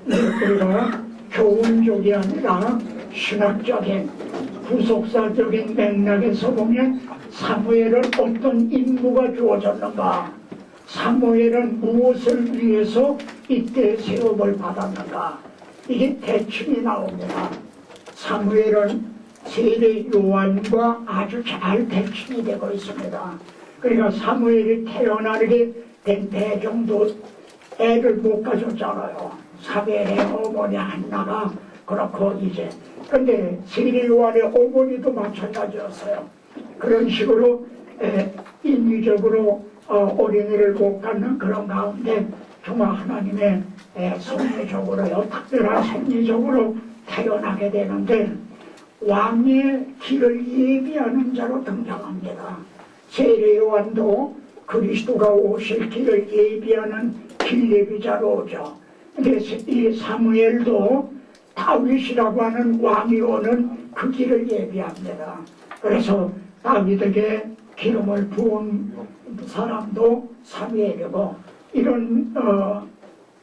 우리가 교훈적이 아니라 신학적인 구속사적인 맥락에서 보면 사무엘은 어떤 임무가 주어졌는가, 사무엘은 무엇을 위해서 이때 세움을 받았는가, 이게 대충이 나옵니다. 사무엘은 세례 요한과 아주 잘 대칭이 되고 있습니다. 그러니까 사무엘이 태어나게 된 배경도 애를 못 가졌잖아요. 사무엘의 어머니 한나가 그렇고 이제 근데 세례 요한의 어머니도 마찬가지였어요. 그런 식으로 인위적으로 어린이를 못 갖는 그런 가운데 정말 하나님의 섭리적으로요, 특별한 섭리적으로 태어나게 되는데 왕의 길을 예비하는 자로 등장합니다. 세례 요한도 그리스도가 오실 길을 예비하는 길 예비자로 오죠. 그래서 이 사무엘도 다윗이라고 하는 왕이 오는 그 길을 예비합니다. 그래서 다윗에게 기름을 부은 사람도 사무엘이고 이런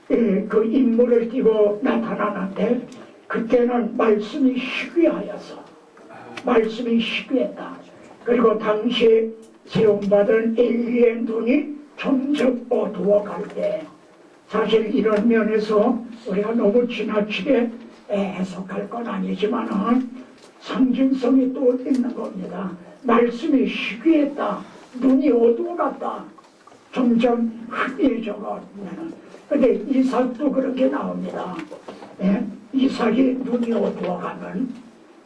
그 인물을 띠고 나타나는데 그때는 말씀이 희귀하여서 말씀이 희귀했다. 그리고 당시에 세움받은 엘리의 눈이 점점 어두워갈 때 사실 이런 면에서 우리가 너무 지나치게 해석할 건 아니지만은 상징성이 또 있는 겁니다. 말씀이 희귀했다. 눈이 어두워갔다. 점점 희귀해져가면. 근데 이삭도 그렇게 나옵니다. 이삭이 눈이 어두워가면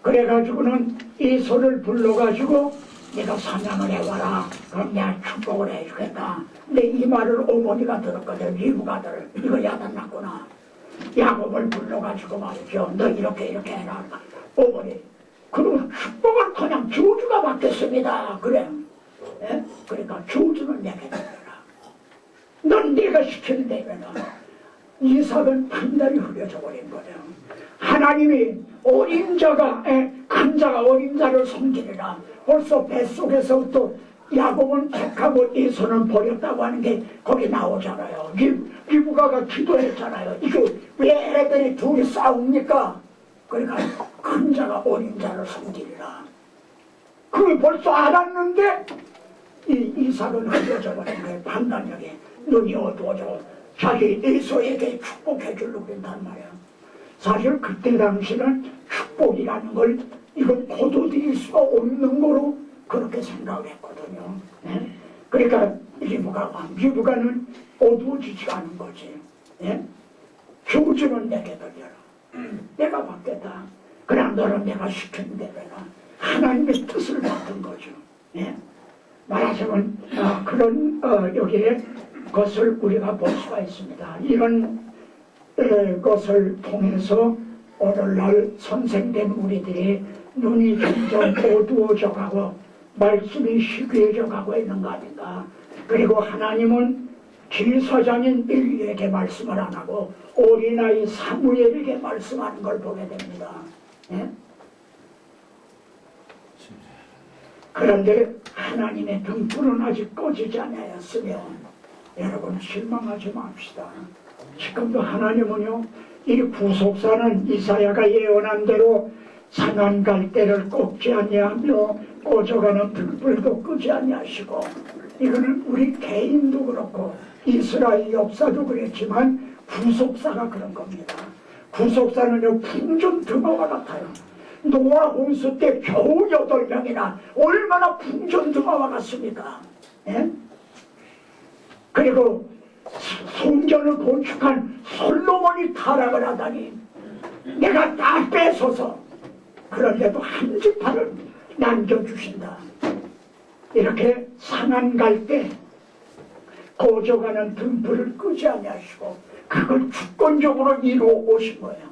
그래가지고는 이 소를 불러가지고 내가 사냥을 해와라. 그럼 내가 축복을 해주겠다. 근데 이 말을 어머니가 들었거든. 리브가들 이거 야단났구나. 야곱을 불러가지고 말이죠. 너 이렇게 해라. 어머니 그럼 축복을 그냥 저주가 받겠습니다. 그래. 그러니까 저주는 내게 드려라. 넌 네가 시키는 대로는. 이삭은 판단이 흐려져 버린 거예요. 하나님이 어린 자가 큰 자가 어린 자를 섬기리라. 벌써 뱃속에서부터 야곱은 택하고 에서는 버렸다고 하는 게 거기 나오잖아요. 리브가가 기도했잖아요. 이게 왜 애들이 둘이 싸웁니까? 그러니까 큰 자가 어린 자를 섬기리라. 그게 벌써 알았는데 이 이삭은 흐려져 버린 거예요. 판단력이. 눈이 어두워져 자기 에서에게 축복해 주려고 그랬단 말이야. 사실 그때 당시는 축복이라는 걸 이건 거둬들일 수가 없는 거로 그렇게 생각을 했거든요. 그러니까 리브가는 어두워지지가 않은 거지. 교주는 내게 들려라. 내가 받겠다. 그냥 너는 내가 시키는 대로라. 하나님의 뜻을 받은 거죠. 말하자면 그런 여기에 것을 우리가 볼 수가 있습니다. 이런 것을 통해서 오늘날 선생된 우리들이 눈이 점점 어두워져 가고 말씀이 희귀해져 가고 있는 거 아닌가. 그리고 하나님은 길사장인 엘리에게 말씀을 안 하고 어린아이 사무엘에게 말씀하는 걸 보게 됩니다. 그런데 하나님의 등불은 아직 꺼지지 않았으면 여러분 실망하지 맙시다. 지금도 하나님은요, 이 구속사는 이사야가 예언한 대로 상한 갈대를 꺾지 아니하며 꺼져가는 등불도 끄지 아니하시고, 이거는 우리 개인도 그렇고 이스라엘 역사도 그랬지만 구속사가 그런 겁니다. 구속사는요 풍전 등화와 같아요. 노아 홍수 때 겨우 8명이나 얼마나 풍전 등화와 같습니까? 그리고 성전을 건축한 솔로몬이 타락을 하다니 내가 다 뺏어서 그런데도 한 지파를 남겨주신다. 이렇게 상한 갈 때 꺼져가는 등불을 끄지 아니하시고 그걸 주권적으로 이루어 오신 거예요.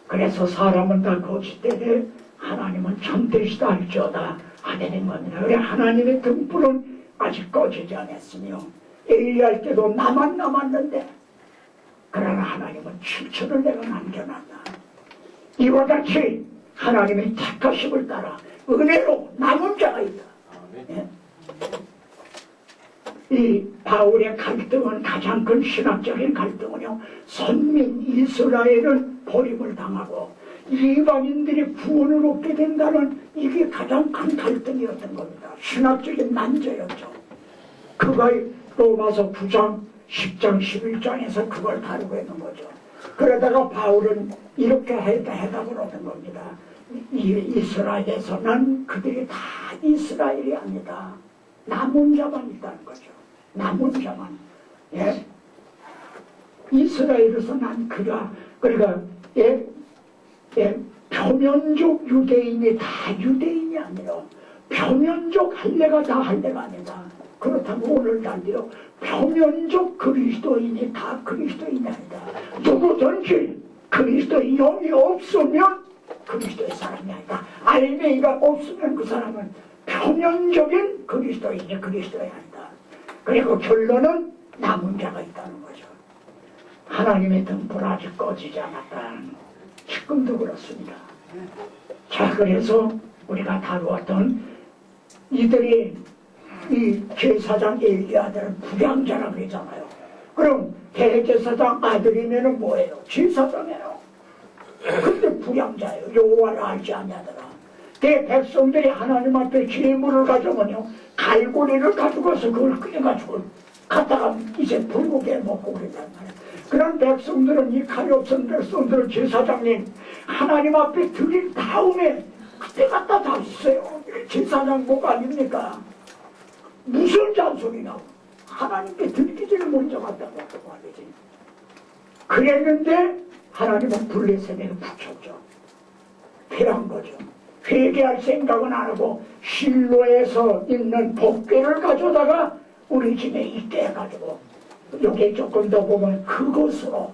그래서 사람은 다 거짓되되 하나님은 참되시다 할지어다 하게 된 겁니다. 그래 하나님의 등불은 아직 꺼지지 않았으며 엘리할 때도 나만 남았는데 그러나 하나님은 7천을 내가 남겨놨다. 이와 같이 하나님의 택하심을 따라 은혜로 남은 자가 있다. 이 바울의 갈등은 가장 큰 신학적인 갈등은요, 선민 이스라엘은 버림을 당하고 이방인들이 구원을 얻게 된다는 이게 가장 큰 갈등이었던 겁니다. 신학적인 난제였죠. 그가 로마서 9장, 10장, 11장에서 그걸 다루고 있는 거죠. 그러다가 바울은 이렇게 해답을 얻은 겁니다. 이스라엘에서는 그들이 다 이스라엘이 아니다. 남은 자만 있다는 거죠. 남은 자만. 예? 이스라엘에서 난 그가, 그러니까, 표면적 유대인이 다 유대인이 아니라, 표면적 할례가 다 할례가 아니다. 그렇다면 오늘날도요, 표면적 그리스도인이 다 그리스도인이 아니다. 누구든지 그리스도의 영이 없으면 그리스도의 사람이 아니다. 알맹이가 없으면 그 사람은 표면적인 그리스도인이 그리스도의 아니다. 그리고 결론은 남은 자가 있다는 거죠. 하나님의 등불 아직 꺼지지 않았다. 지금도 그렇습니다. 자, 그래서 우리가 다루었던 이들이 이 제사장 엘리 아들은 불량자라고 그러잖아요. 그럼 대제사장 아들이면은 뭐예요? 제사장이에요. 근데 불량자예요. 여호와를 알지 아니하더라. 백성들이 하나님 앞에 제물을 가져오면요, 갈고리를 가지고서 그걸 끓여가지고 갖다가 이제 불고기에 먹고 그랬단 말이에요. 그런 백성들은, 이 칼이 없은 백성들은 제사장님 하나님 앞에 드린 다음에 그때 갖다 다 있어요. 제사장 목 아닙니까? 무슨 잔소리나 하나님께 드리기 전에 먼저 갖다 놨다고 말이지. 그랬는데 하나님은 블레셋에게 붙였죠. 필요한 거죠. 회개할 생각은 안 하고 실로에서 있는 법궤를 가져다가 우리 집에 있게 해가지고, 여기 조금 더 보면 그것으로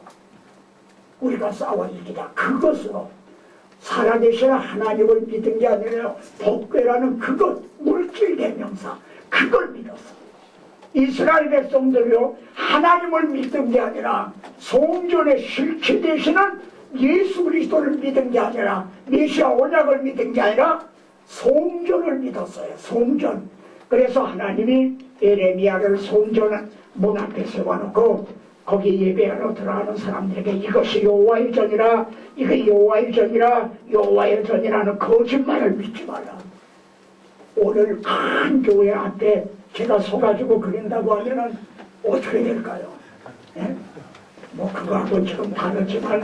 우리가 싸워 이기다. 그것으로 살아계신 하나님을 믿은 게 아니라 법궤라는 그것, 물질 대명사, 그걸 믿었어. 이스라엘 백성들이요, 하나님을 믿은 게 아니라 성전의 실체 되시는 예수 그리스도를 믿은 게 아니라, 메시아 언약을 믿은 게 아니라 성전을 믿었어요. 성전. 그래서 하나님이 에레미야를 성전 문 앞에 세워놓고 거기 예배하러 들어가는 사람들에게 이것이 여호와의 전이라, 이거 여호와의 전이라, 여호와의 전이라는 거짓말을 믿지 마라. 오늘 큰 교회 앞에 제가 서가지고 그린다고 하면은 어떻게 될까요? 예? 뭐 그거하고 좀 다르지만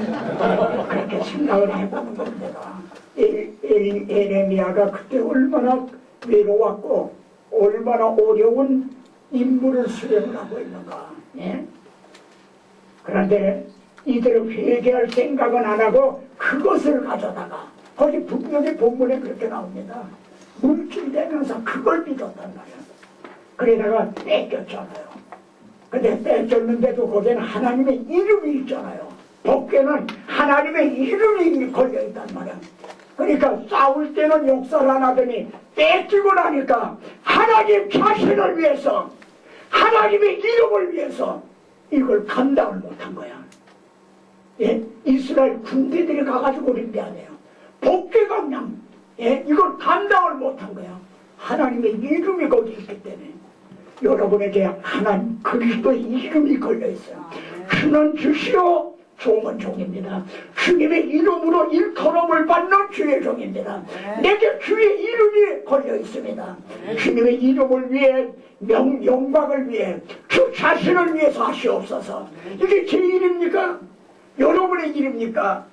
그렇게 생각을 해보는 겁니다. 에레미야가 그때 얼마나 외로웠고 얼마나 어려운 임무를 수행을 하고 있는가. 예? 그런데 이들은 회개할 생각은 안 하고 그것을 가져다가, 거기 분명히 본문에 그렇게 나옵니다. 물질되면서 그걸 믿었단 말이야. 그러다가 뺏겼잖아요. 근데 뺏겼는데도 거기에는 하나님의 이름이 있잖아요. 법궤는 하나님의 이름이 걸려있단 말이야. 그러니까 싸울 때는 역사를 안 하더니 뺏기고 나니까 하나님 자신을 위해서, 하나님의 이름을 위해서 이걸 감당을 못한 거야. 예? 이스라엘 군대들이 가가지고 그런 게 아니에요. 법궤가 그냥, 예? 이걸 감당을 못한 거야. 하나님의 이름이 거기 있기 때문에. 여러분에게 하나님 그리스도의 이름이 걸려있어요. 주는 주시오, 종은 종입니다. 주님의 이름으로 일컬음을 받는 주의 종입니다. 내게 주의 이름이 걸려있습니다. 주님의 이름을 위해, 영광을 위해, 주 자신을 위해서 하시옵소서. 이게 제 일입니까? 여러분의 일입니까?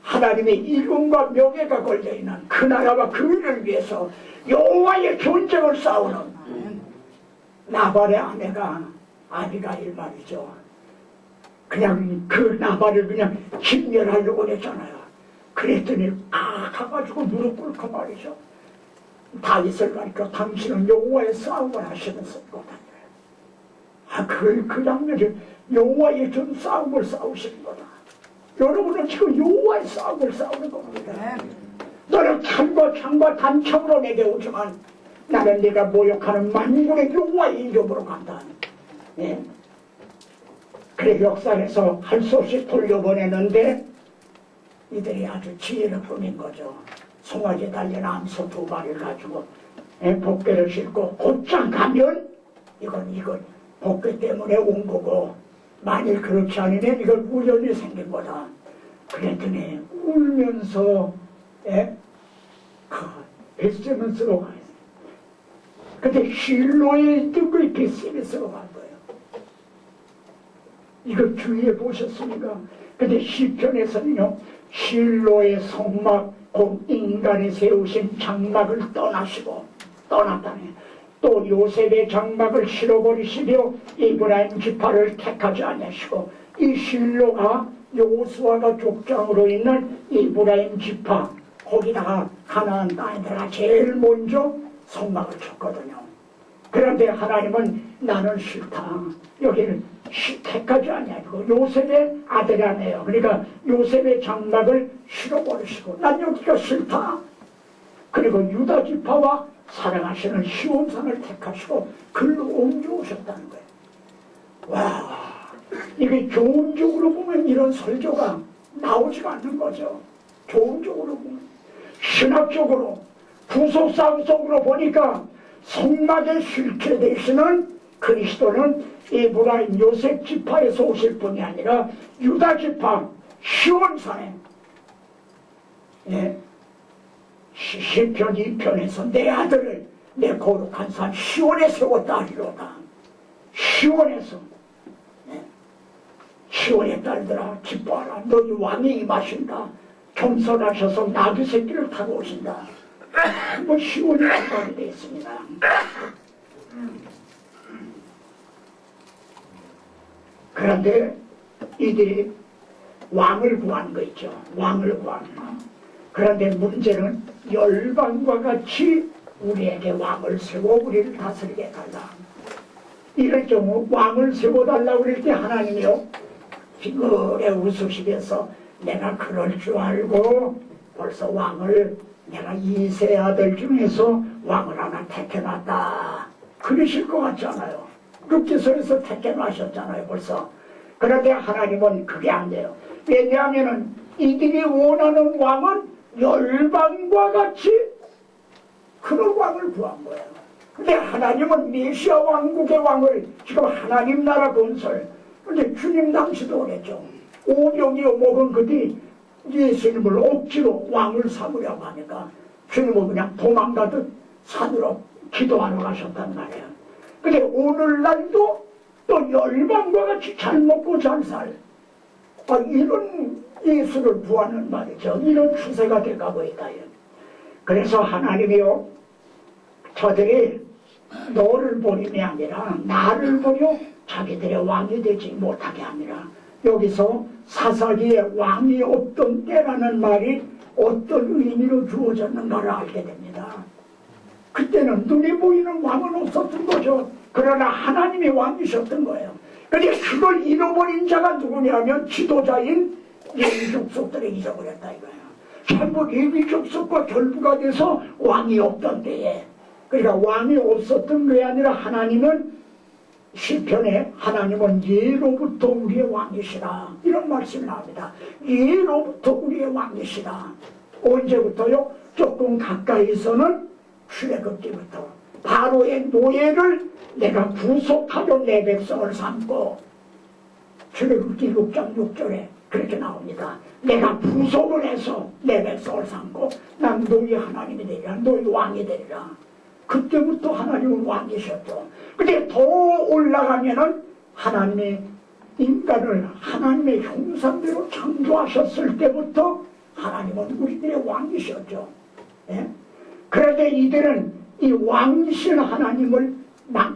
하나님의 이름과 명예가 걸려있는 그 나라와 그 일을 위해서 여호와의 전쟁을 싸우는 나발의 아내가 아비가일 말이죠. 그냥 그 나발을 그냥 진멸하려고 했잖아요. 그랬더니 가가지고 무릎 꿇고 말이죠. 다윗을 가니까 당신은 여호와의 싸움을 하시면서 거다. 그 장면이 여호와의 전 싸움을 싸우시는 거다. 여러분은 지금 여호와의 싸움을 싸우는 겁니다. 너는 창과 단창으로 내게 오지만 나는 네가 모욕하는 만군의 여호와의 이름으로 간다. 예? 그래 역사에서 할 수 없이 돌려보내는데 이들이 아주 지혜를 꾸민 거죠. 송아지 달린 암소 2마리를 가지고 복배를 싣고 곧장 가면 이건 복귀 때문에 온 거고, 만일 그렇지 않으면 이걸 우연히 생긴 거다. 그랬더니 울면서 베스메스로 가요. 근데 실로에 있던 걸 베스메스로 간 거예요. 이거 주의해 보셨습니까? 근데 시편에서는요, 실로의 성막, 곧 인간이 세우신 장막을 떠났다네. 또 요셉의 장막을 실어버리시며 이브라임 지파를 택하지 아니하시고, 이 실로가 여호수아가 족장으로 있는 이브라임 지파, 거기다가 가나안 땅에다가 제일 먼저 성막을 쳤거든요. 그런데 하나님은 나는 싫다. 여기는 택하지 아니하고 요셉의 아들이라네요. 그러니까 요셉의 장막을 실어버리시고 난 여기가 싫다. 그리고 유다 지파와 사랑하시는 시온산을 택하시고 글로 옮겨오셨다는 거예요. 와, 이게 좋은 쪽으로 보면 이런 설교가 나오지가 않는 거죠. 좋은 쪽으로 보면. 신학적으로, 구속상 속으로 보니까 성막에 실체 되시는 그리스도는 이브라임 요셉 지파에서 오실 분이 아니라 유다 지파 시온산에, 시편 2편에서 내 아들을 내 거룩한 산 시온에 세웠다 하리로다. 시온에서, 시온의 딸들아 기뻐하라. 너희 왕이 임하신다. 겸손하셔서 나귀 새끼를 타고 오신다. 뭐 시온이 말이 되어 있습니다. 그런데 이들이 왕을 구하는 거 있죠. 왕을 구하는 거. 그런데 문제는 열방과 같이 우리에게 왕을 세워 우리를 다스리게 해달라. 이럴 경우 왕을 세워달라고 그럴 때 하나님이요, 빙그레 웃으시면서 내가 그럴 줄 알고 벌써 왕을 내가 이세 아들 중에서 왕을 하나 택해놨다. 그러실 것 같잖아요. 룻기서에서 택해놓으셨잖아요 벌써. 그런데 하나님은 그게 안 돼요. 왜냐하면 이들이 원하는 왕은 열방과 같이 그런 왕을 구한 거예요. 근데 하나님은 메시아 왕국의 왕을 지금 하나님 나라 건설, 근데 주님 당시도 그랬죠. 오병이어 먹은 그들이 예수님을 억지로 왕을 삼으려고 하니까 주님은 그냥 도망가듯 산으로 기도하러 가셨단 말이에요. 근데 오늘날도 또 열방과 같이 잘 먹고 잘 살, 이런 예수를 구하는 말이죠. 이런 추세가 돼가고 있다. 그래서 하나님이요, 저들이 너를 버림이 아니라 나를 버려 자기들의 왕이 되지 못하게 하니라. 여기서 사사기에 왕이 없던 때라는 말이 어떤 의미로 주어졌는가를 알게 됩니다. 그때는 눈에 보이는 왕은 없었던 거죠. 그러나 하나님이 왕이셨던 거예요. 그런데 그걸 잃어버린 자가 누구냐면 지도자인 레위 족속들이 잊어버렸다 이거예요. 전부 레위 족속과 결부가 돼서 왕이 없던 때에, 그러니까 왕이 없었던 게 아니라 하나님은 시편에 하나님은 예로부터 우리의 왕이시라 이런 말씀이 나옵니다. 예로부터 우리의 왕이시라. 언제부터요? 조금 가까이서는 출애굽기부터 바로의 노예를 내가 구속하려 내 백성을 삼고, 출애굽기 6장 6절에 그렇게 나옵니다. 내가 구속을 해서 내 백성을 삼고 난 너희 하나님이 되리라, 너희 왕이 되리라. 그때부터 하나님은 왕이셨죠. 근데 더 올라가면은 하나님이 인간을 하나님의 형상대로 창조하셨을 때부터 하나님은 우리들의 왕이셨죠. 그런데 이들은 이 왕이신 하나님을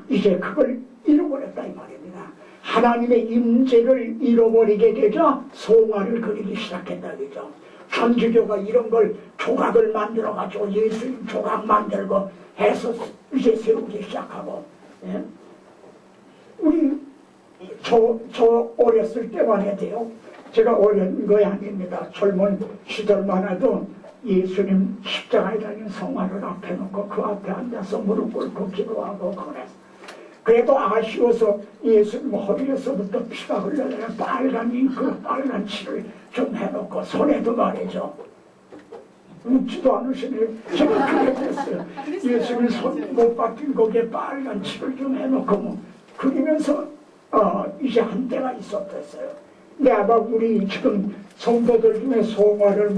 이제 그걸 잃어버렸다 이 말입니다. 하나님의 임재를 잃어버리게 되자 송화를 그리기 시작했다 그죠. 천주교가 이런 걸 조각을 만들어가지고 예수님 조각 만들고 해서 이제 세우기 시작하고, 우리 저 어렸을 때만 해도요, 제가 어린 거야 아닙니다. 젊은 시절만 해도 예수님 십자가에 달린 성화를 앞에 놓고 그 앞에 앉아서 무릎 꿇고 기도하고 그랬어. 그래도 아쉬워서 예수님 허리에서부터 피가 흘러내려 빨간 잉크, 빨간 칠을 좀 해놓고 손에도 말이죠. 웃지도 않으시니 제가 그게 됐어요. 예수님 손 못 박힌 거기에 빨간 칠을 좀 해놓고 뭐 그러면서 이제 한때가 있었댔어요. 근데 아마 우리 지금 성도들 중에 송화를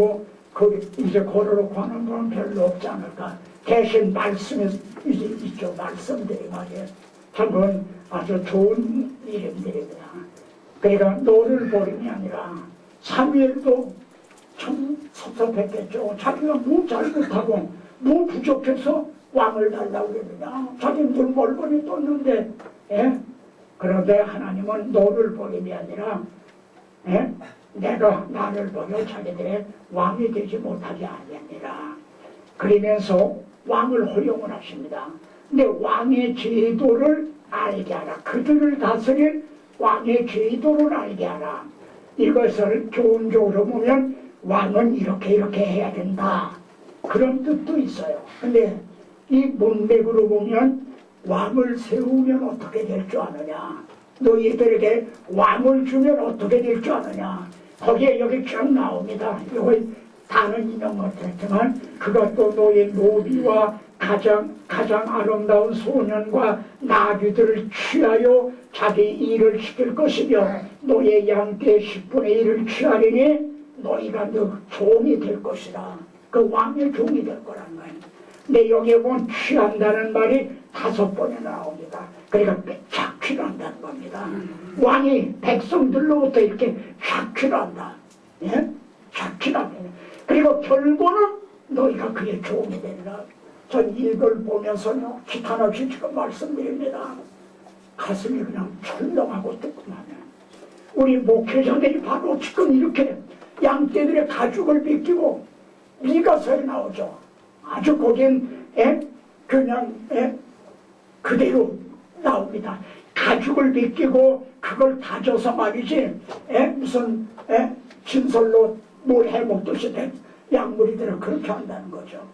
이제 걸어놓고 하는 분은 별로 없지 않을까. 대신 말씀에 이제 있죠. 말씀들이 말이에요. 참 그건 아주 좋은 이름들입니다. 그러니까 노를 버림이 아니라 사무엘도 참 섭섭했겠죠. 자기가 뭐 잘못하고 뭐 부족해서 왕을 달라고 그러느냐. 자기 물 멀거니 떴는데, 예? 그런데 하나님은 너를 버림이 아니라, 예? 내가 나를 버려 자기들의 왕이 되지 못하게 하느니라. 그러면서 왕을 허용을 하십니다. 근데 왕의 제도를 알게 하라. 그들을 다스릴 왕의 제도를 알게 하라. 이것을 교훈적으로 보면 왕은 이렇게 해야 된다. 그런 뜻도 있어요. 근데 이 문맥으로 보면 왕을 세우면 어떻게 될 줄 아느냐. 너희들에게 왕을 주면 어떻게 될 줄 아느냐. 거기에 여기 쭉 나옵니다. 이거 다는 인용 못했지만 그것도 너의 노비와 가장 아름다운 소년과 나귀들을 취하여 자기 일을 시킬 것이며 너의 양떼 10분의 1을 취하려니 너희가 너 종이 될 것이다. 그 왕의 종이 될 거란 말이에요. 근데 여기에 보면 취한다는 말이 5번에 나옵니다. 그러니까 착취한다는 겁니다. 왕이 백성들로부터 이렇게 착취한다. 예? 착취한다. 그리고 결국은 너희가 그의 종이 되리라. 전 이걸 보면서요, 기탄 없이 지금 말씀드립니다. 가슴이 그냥 철렁하고 뜨끔하네. 우리 목회자들이 바로 지금 이렇게 양떼들의 가죽을 벗기고 미가서에 나오죠. 아주 거긴 그냥 그대로 나옵니다. 가죽을 벗기고 그걸 다져서 말이지 무슨 진설로 뭘 해먹듯이 된 약물이들은 그렇게 한다는 거죠.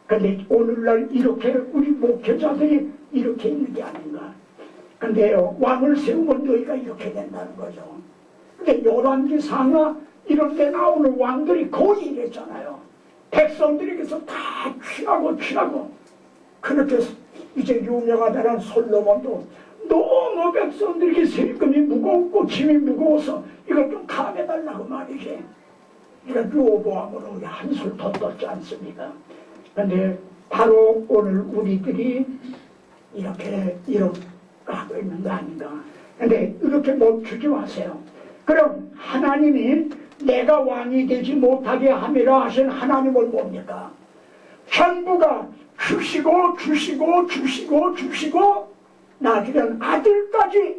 근데 오늘날 이렇게 우리 목회자들이 이렇게 있는 게 아닌가. 근데 왕을 세우면 너희가 이렇게 된다는 거죠. 근데 열왕기 상하 이런 데 나오는 왕들이 거의 이랬잖아요. 백성들에게서 다 취하고 그렇게 이제 유명하다는 솔로몬도 너무 백성들에게 세금이 무겁고 짐이 무거워서 이걸 좀 감해달라고 말이지. 이거 르호보암으로 한술 더 떴지 않습니까? 근데 바로 오늘 우리들이 이렇게 하고 있는 거 아닌가. 근데 이렇게 멈추지 마세요. 그럼 하나님이 내가 왕이 되지 못하게 함이라 하신 하나님은 뭡니까? 전부가 주시고 나중엔 아들까지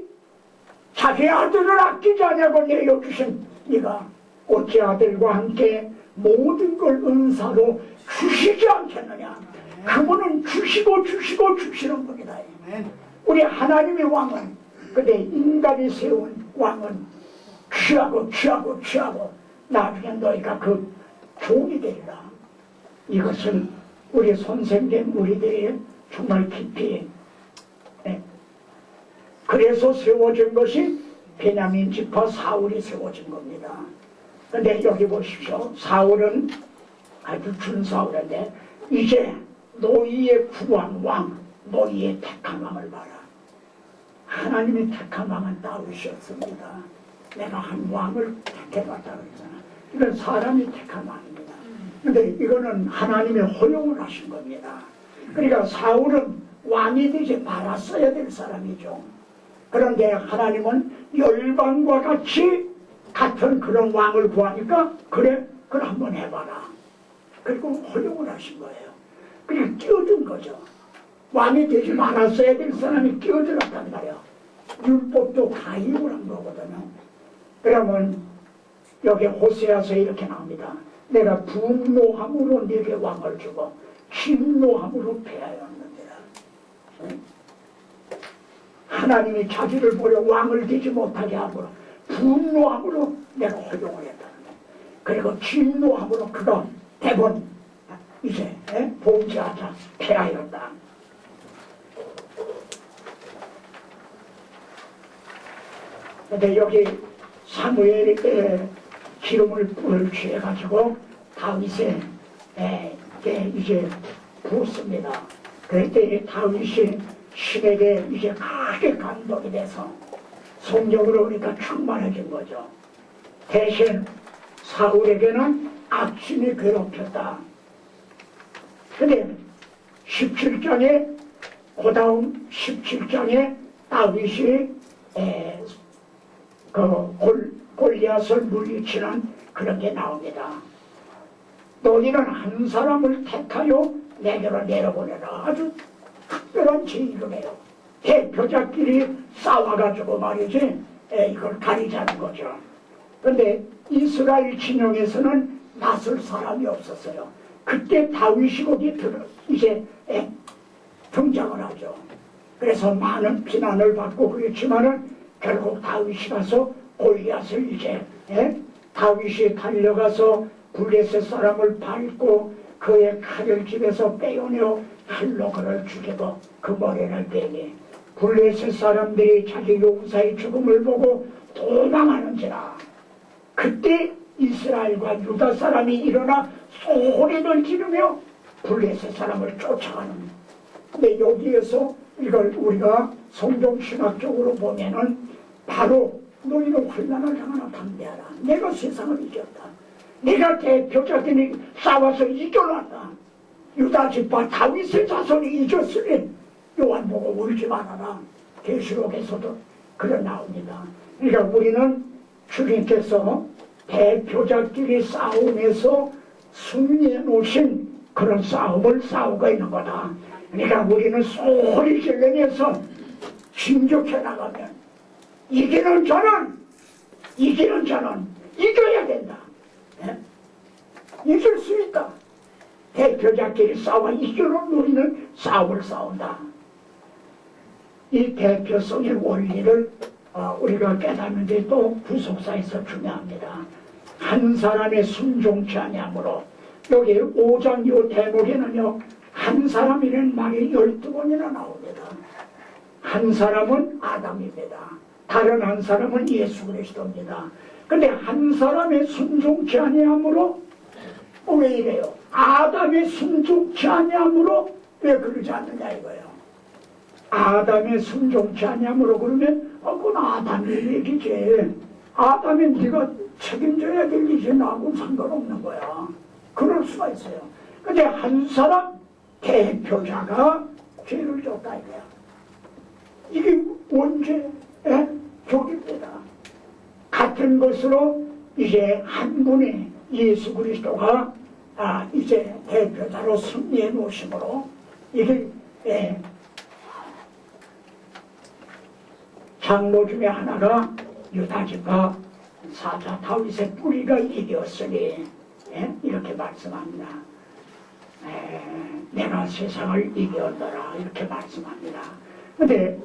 자기 아들을 아끼지 않냐고 내어주신 이가 어찌 아들과 함께 모든 걸 은사로 주시지 않겠느냐. 그분은 주시고 주시는 분이다. 우리 하나님의 왕은, 근데 인간이 세운 왕은 취하고 나중에 너희가 그 종이 되리라. 이것은 우리 선생된 우리들이 정말 깊이 그래서 세워진 것이 베냐민 지파 사울이 세워진 겁니다. 근데 여기 보십시오. 사울은 아주 준사울인데 이제 너희의 구한 왕, 너희의 택한 왕을 봐라. 하나님의 택한 왕은 다윗이었습니다. 내가 한 왕을 택해봤다 그랬잖아. 이건 사람이 택한 왕입니다. 근데 이거는 하나님의 허용을 하신 겁니다. 그러니까 사울은 왕이 되지 말았어야 될 사람이죠. 그런데 하나님은 열방과 같은 그런 왕을 구하니까 그래 그걸 한번 해봐라. 그리고 허용을 하신 거예요. 그리고 끼어든 거죠. 왕이 되지 말았어야 될 사람이 끼어들었단 말이에요. 율법도 가입을 한 거거든요. 그러면 여기 호세아서 이렇게 나옵니다. 내가 분노함으로 네게 왕을 주고 진노함으로 패하였느니라. 하나님이 자기를 보려 왕을 되지 못하게 함으로 분노함으로 내가 허용을 했다는 거예요. 그리고 진노함으로 그가 대번 이제 봉지하자 패하였다. 근데 여기 사무엘이 기름을 불을 취해가지고 다윗에 이제 부었습니다. 그럴 때 다윗이 신에게 이제 크게 감동이 돼서 성령으로 우리가 충만해진 거죠. 대신 사울에게는 악신이 괴롭혔다. 근데 17장에 그 다음 17장에 다윗이 골리앗을 물리치는 그런 게 나옵니다. 너희는 한 사람을 택하여 내게로 내려보내라. 아주 특별한 제의를 해요. 대표자끼리 싸워가지고 말이지 이걸 가리자는 거죠. 그런데 이스라엘 진영에서는 나설 사람이 없었어요. 그때 다윗이 거기 이제 등장을 하죠. 그래서 많은 비난을 받고 그랬지만은 결국 다윗이 가서 골리앗을 이제 다윗이 달려가서 블레셋 사람을 밟고 그의 칼을 집에서 빼어내어 칼로 그를 죽이고 그 머리를 베니 블레셋 사람들이 자기 용사의 죽음을 보고 도망하는지라. 그때 이스라엘과 유다 사람이 일어나 소리를 지르며 블레셋 사람을 쫓아가는. 근데 여기에서 이걸 우리가 성경신학적으로 보면은 바로 너희는 환난을 당하나 담대하라. 내가 세상을 이겼다. 내가 대표자들이 싸워서 이겨놨다. 유다 지파 다윗의 자손이 이겼으니 요한 보고 울지 말아라. 계시록에서도 그런 나옵니다. 그러니까 우리는 주님께서 대표자끼리 싸움에서 승리해 놓으신 그런 싸움을 싸우고 있는 거다. 그러니까 우리는 소리 지르면서 진격해 나가면 이기는 자는 이겨야 된다. 이길 수 있다. 대표자끼리 싸워 이기는 우리는 싸움을 싸운다. 이 대표성의 원리를 우리가 깨닫는 게 또 구속사에서 중요합니다. 한 사람의 순종치 아니하므로 여기 5장 요 대목에는요 한 사람이라는 말이 12번이나 나옵니다. 한 사람은 아담입니다. 다른 한 사람은 예수 그리스도입니다. 근데 한 사람의 순종치 아니하므로 왜 이래요? 아담의 순종치 아니하므로 왜 그러지 않느냐 이거예요. 아담의 순종치 아니하므로 그러면 그건 아담의 얘기지. 아담이 네가 책임져야 될 일이 나하고는 상관없는 거야. 그럴 수가 있어요. 근데 한 사람 대표자가 죄를 졌다 이거야. 이게 원죄의 족입니다. 같은 것으로 이제 한 분이 예수 그리스도가 이제 대표자로 승리해 놓으심으로 이게 장로 중에 하나가 유다지파 사자 다윗의 뿌리가 이겼으니 이렇게 말씀합니다. 내가 세상을 이겼더라 이렇게 말씀합니다. 근데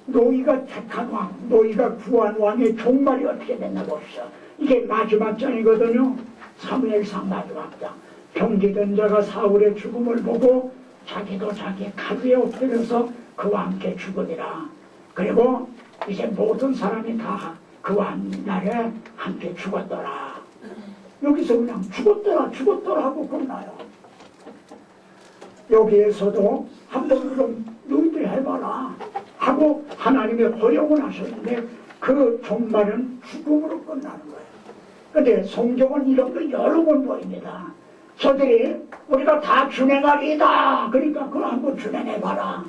너희가 택한 왕, 너희가 구한 왕의 종말이 어떻게 됐나 봅시다. 이게 마지막 장이거든요. 사무엘상 마지막 장. 병기던 자가 사울의 죽음을 보고 자기도 자기 칼 위에 엎드려서 그와 함께 죽으리라. 그리고 이제 모든 사람이 다 그와 날에 함께 죽었더라. 여기서 그냥 죽었더라 하고 끝나요. 여기에서도 한번 그럼 너희들 해봐라 하고 하나님의 허용을 하셨는데 그 종말은 죽음으로 끝나는 거예요. 근데 성경은 이런 거 여러 번 보입니다. 저들이 우리가 다 준행하리이다. 그러니까 그걸 한번 준행해봐라.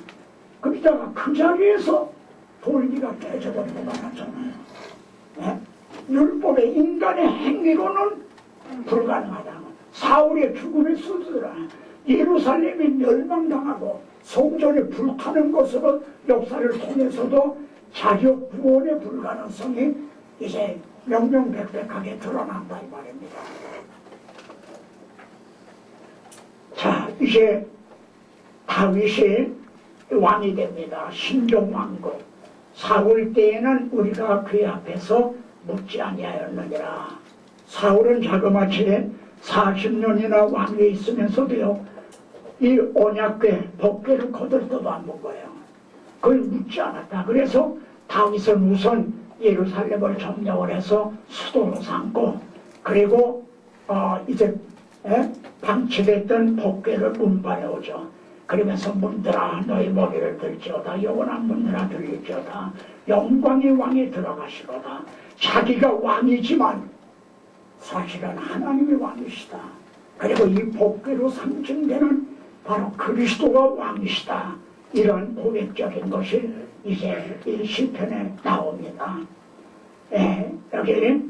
그러다가 그 자리에서 돌기가 깨져버리고 말았잖아요. 율법의 인간의 행위로는 불가능하다. 사울의 죽음의 순서라. 예루살렘이 멸망당하고 성전이 불타는 것으로 역사를 통해서도 자격 구원의 불가능성이 이제 명명백백하게 드러난다 이 말입니다. 자, 이제 다윗이 왕이 됩니다. 신종왕국. 사울 때에는 우리가 그의 앞에서 묻지 아니하였느니라. 사울은 자그마치 40년이나 왕위에 있으면서도요 이 언약궤 법궤를 거들떠도 안 본 거예요. 그걸 묻지 않았다. 그래서 다윗은 우선 예루살렘을 점령을 해서 수도로 삼고 그리고 이제 방치됐던 법궤를 운반해 오죠. 그러면서 문들아 너희 머리를 들지어다. 영원한 문들아 들릴지어다. 영광의 왕이 들어가시로다. 자기가 왕이지만 사실은 하나님이 왕이시다. 그리고 이 복귀로 상징되는 바로 그리스도가 왕이시다. 이런 고백적인 것이 이제 이 시편에 나옵니다. 여기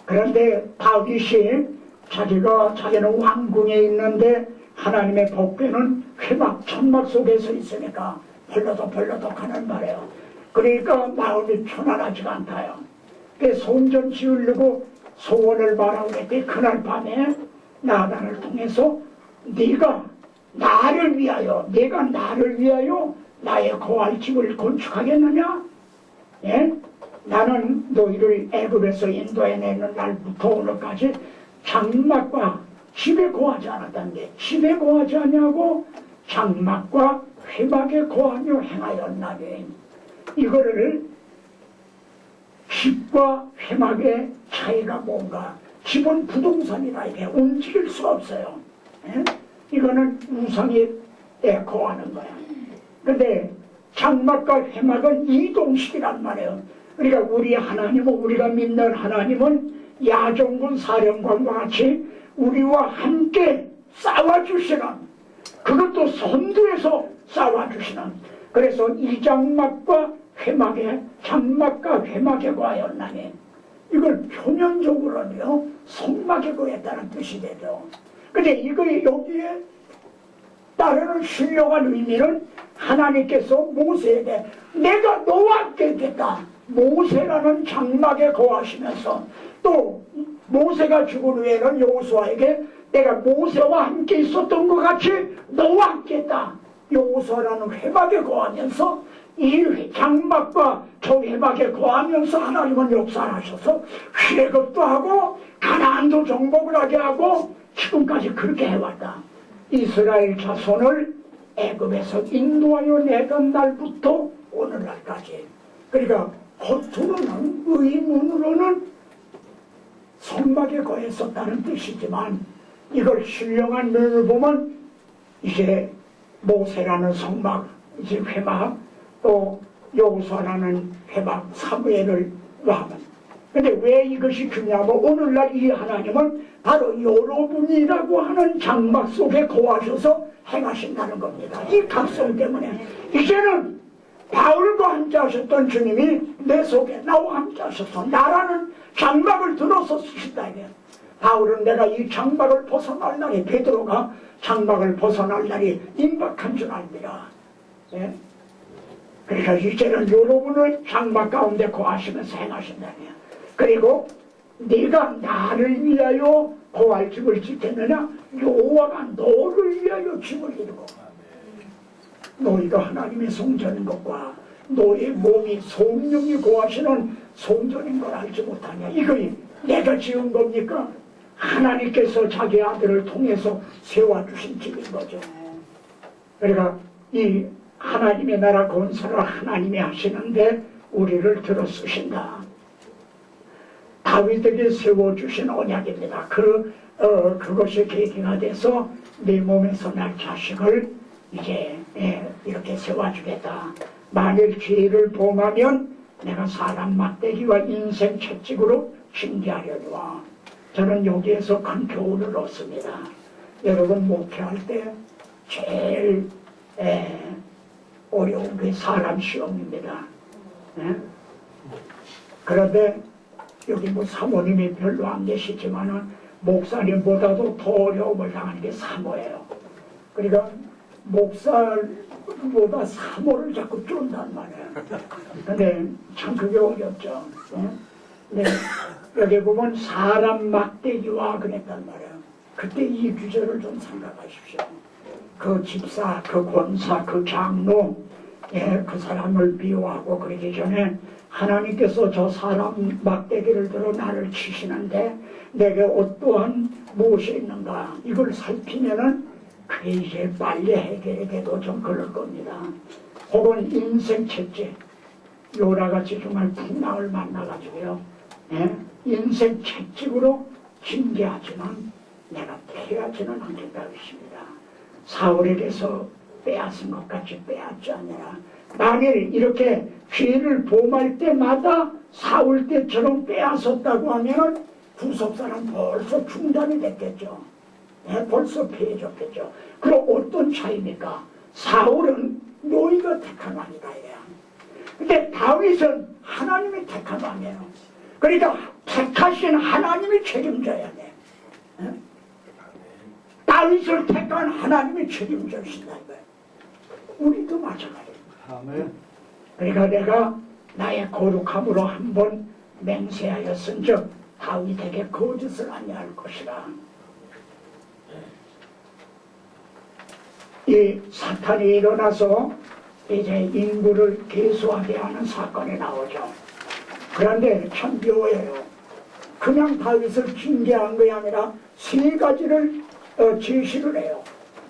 그런데 다윗이 자기는 왕궁에 있는데 하나님의 복귀는 회막 천막 속에서 있으니까 벌러덕 하는 말이에요. 그러니까 마음이 편안하지가 않다요. 성전 지으려고 소원을 말하고 그랬더니 그날 밤에 나단을 통해서 내가 나를 위하여 나의 거할 집을 건축하겠느냐? 예? 나는 너희를 애굽에서 인도해내는 날부터 오늘까지 장막과 집에 거하지 않았다는 게, 집에 거하지 아니하고 장막과 회막에 거하며 행하였나니, 이거를 집과 회막의 차이가 뭔가? 집은 부동산이라 이게 움직일 수 없어요. 예? 이거는 우상에 거하는 거야. 근데 장막과 회막은 이동식이란 말이에요. 그러니까 우리 하나님은, 우리가 믿는 하나님은 야종군 사령관과 같이 우리와 함께 싸워주시는, 그것도 선두에서 싸워주시는, 그래서 이 장막과 회막에 거하였나니, 이걸 표면적으로는요 성막에 거했다는 뜻이 되죠. 근데 이거 여기에 따르는 신령한 의미는 하나님께서 모세에게 내가 너와 함께 있겠다. 모세라는 장막에 거하시면서 또 모세가 죽은 후에는 여호수아에게 내가 모세와 함께 있었던 것 같이 너와 함께 있다. 여호수아라는 회막에 거하면서 이 장막과 저 회막에 거하면서 하나님은 역사하셔서 회개도 하고 가나안도 정복을 하게 하고 지금까지 그렇게 해왔다. 이스라엘 자손을 애굽에서 인도하여 내던 날부터 오늘날까지. 그러니까 겉으로는 의문으로는 성막에 거했었다는 뜻이지만 이걸 신령한 면을 보면 이제 모세라는 성막, 이제 회막, 또 여호수아라는 회막, 사무엘을 하면. 근데 왜 이것이 중요하면 오늘날 이 하나님은 바로 여러분이라고 하는 장막 속에 거하셔서 행하신다는 겁니다. 이 각성 때문에 이제는 바울과 함께 하셨던 주님이 내 속에 나와 함께 하셔서 나라는 장막을 들어서 쓰신다. 이게 바울은 내가 이 장막을 벗어날 날이, 베드로가 장막을 벗어날 날이 임박한 줄 압니다. 예? 그러니까 이제는 여러분을 장막 가운데 거하시면서 행하신다니요. 그리고 네가 나를 위하여 거할 집을 짓겠느냐? 여호와가 너를 위하여 집을 이루고, 너희가 하나님의 성전인 것과 너의 몸이 성령이 거하시는 성전인 걸 알지 못하냐? 이거 내가 지은 겁니까? 하나님께서 자기 아들을 통해서 세워주신 집인 거죠. 그러니까 이 하나님의 나라 건설을 하나님이 하시는데 우리를 들어 쓰신다. 다윗에게 세워주신 언약입니다. 그것이 계기가 돼서 내 몸에서 날 자식을 이제 이렇게 세워주겠다. 만일 죄를 범하면 내가 사람 막대기와 인생 채찍으로 징계하려니와. 저는 여기에서 큰 교훈을 얻습니다. 여러분 목회할 때 제일 어려운 게 사람 시험입니다. 그런데 여기 뭐 사모님이 별로 안 계시지만은 목사님보다도 더 어려움을 당하는 게 사모예요. 그러니까 목사보다 사모를 자꾸 쫀단 말이에요. 근데 참 그게 어렵죠. 네. 여기 보면 사람 막대기와 그랬단 말이에요. 그때 이 규절을 좀 생각하십시오. 그 집사, 그 권사, 그 장로, 그 사람을 미워하고 그러기 전에 하나님께서 저 사람 막대기를 들어 나를 치시는데 내게 어떠한 무엇이 있는가, 이걸 살피면은 그게 이제 빨리 해결이 돼도 좀 그럴 겁니다. 혹은 인생 채찍, 요라같이 정말 풍랑을 만나가지고요, 인생 채찍으로 징계하지만 내가 피하지는 않겠다고 했습니다. 사울에게서 빼앗은 것 같이 빼앗지 않느라. 만일 이렇게 죄를 범할 때마다 사울 때처럼 빼앗았다고 하면 구속사는 벌써 중단이 됐겠죠. 네, 벌써 폐해졌겠죠. 그럼 어떤 차이입니까? 사울은 너희가 택한 왕이다 이래요. 근데 다윗은 하나님이 택한 왕이에요. 그러니까 택하신 하나님이 책임져야 돼. 네? 다윗을 택한 하나님이 책임져신다 이거예요. 우리도 마찬가지입니다. 아멘. 그러니까 내가 나의 거룩함으로 한번 맹세하였은즉 다윗에게 거짓을 아니할 것이라. 이 사탄이 일어나서 이제 인구를 계수하게 하는 사건이 나오죠. 그런데 참 묘해요. 그냥 다윗을 징계한 것이 아니라 세 가지를 제시를 해요.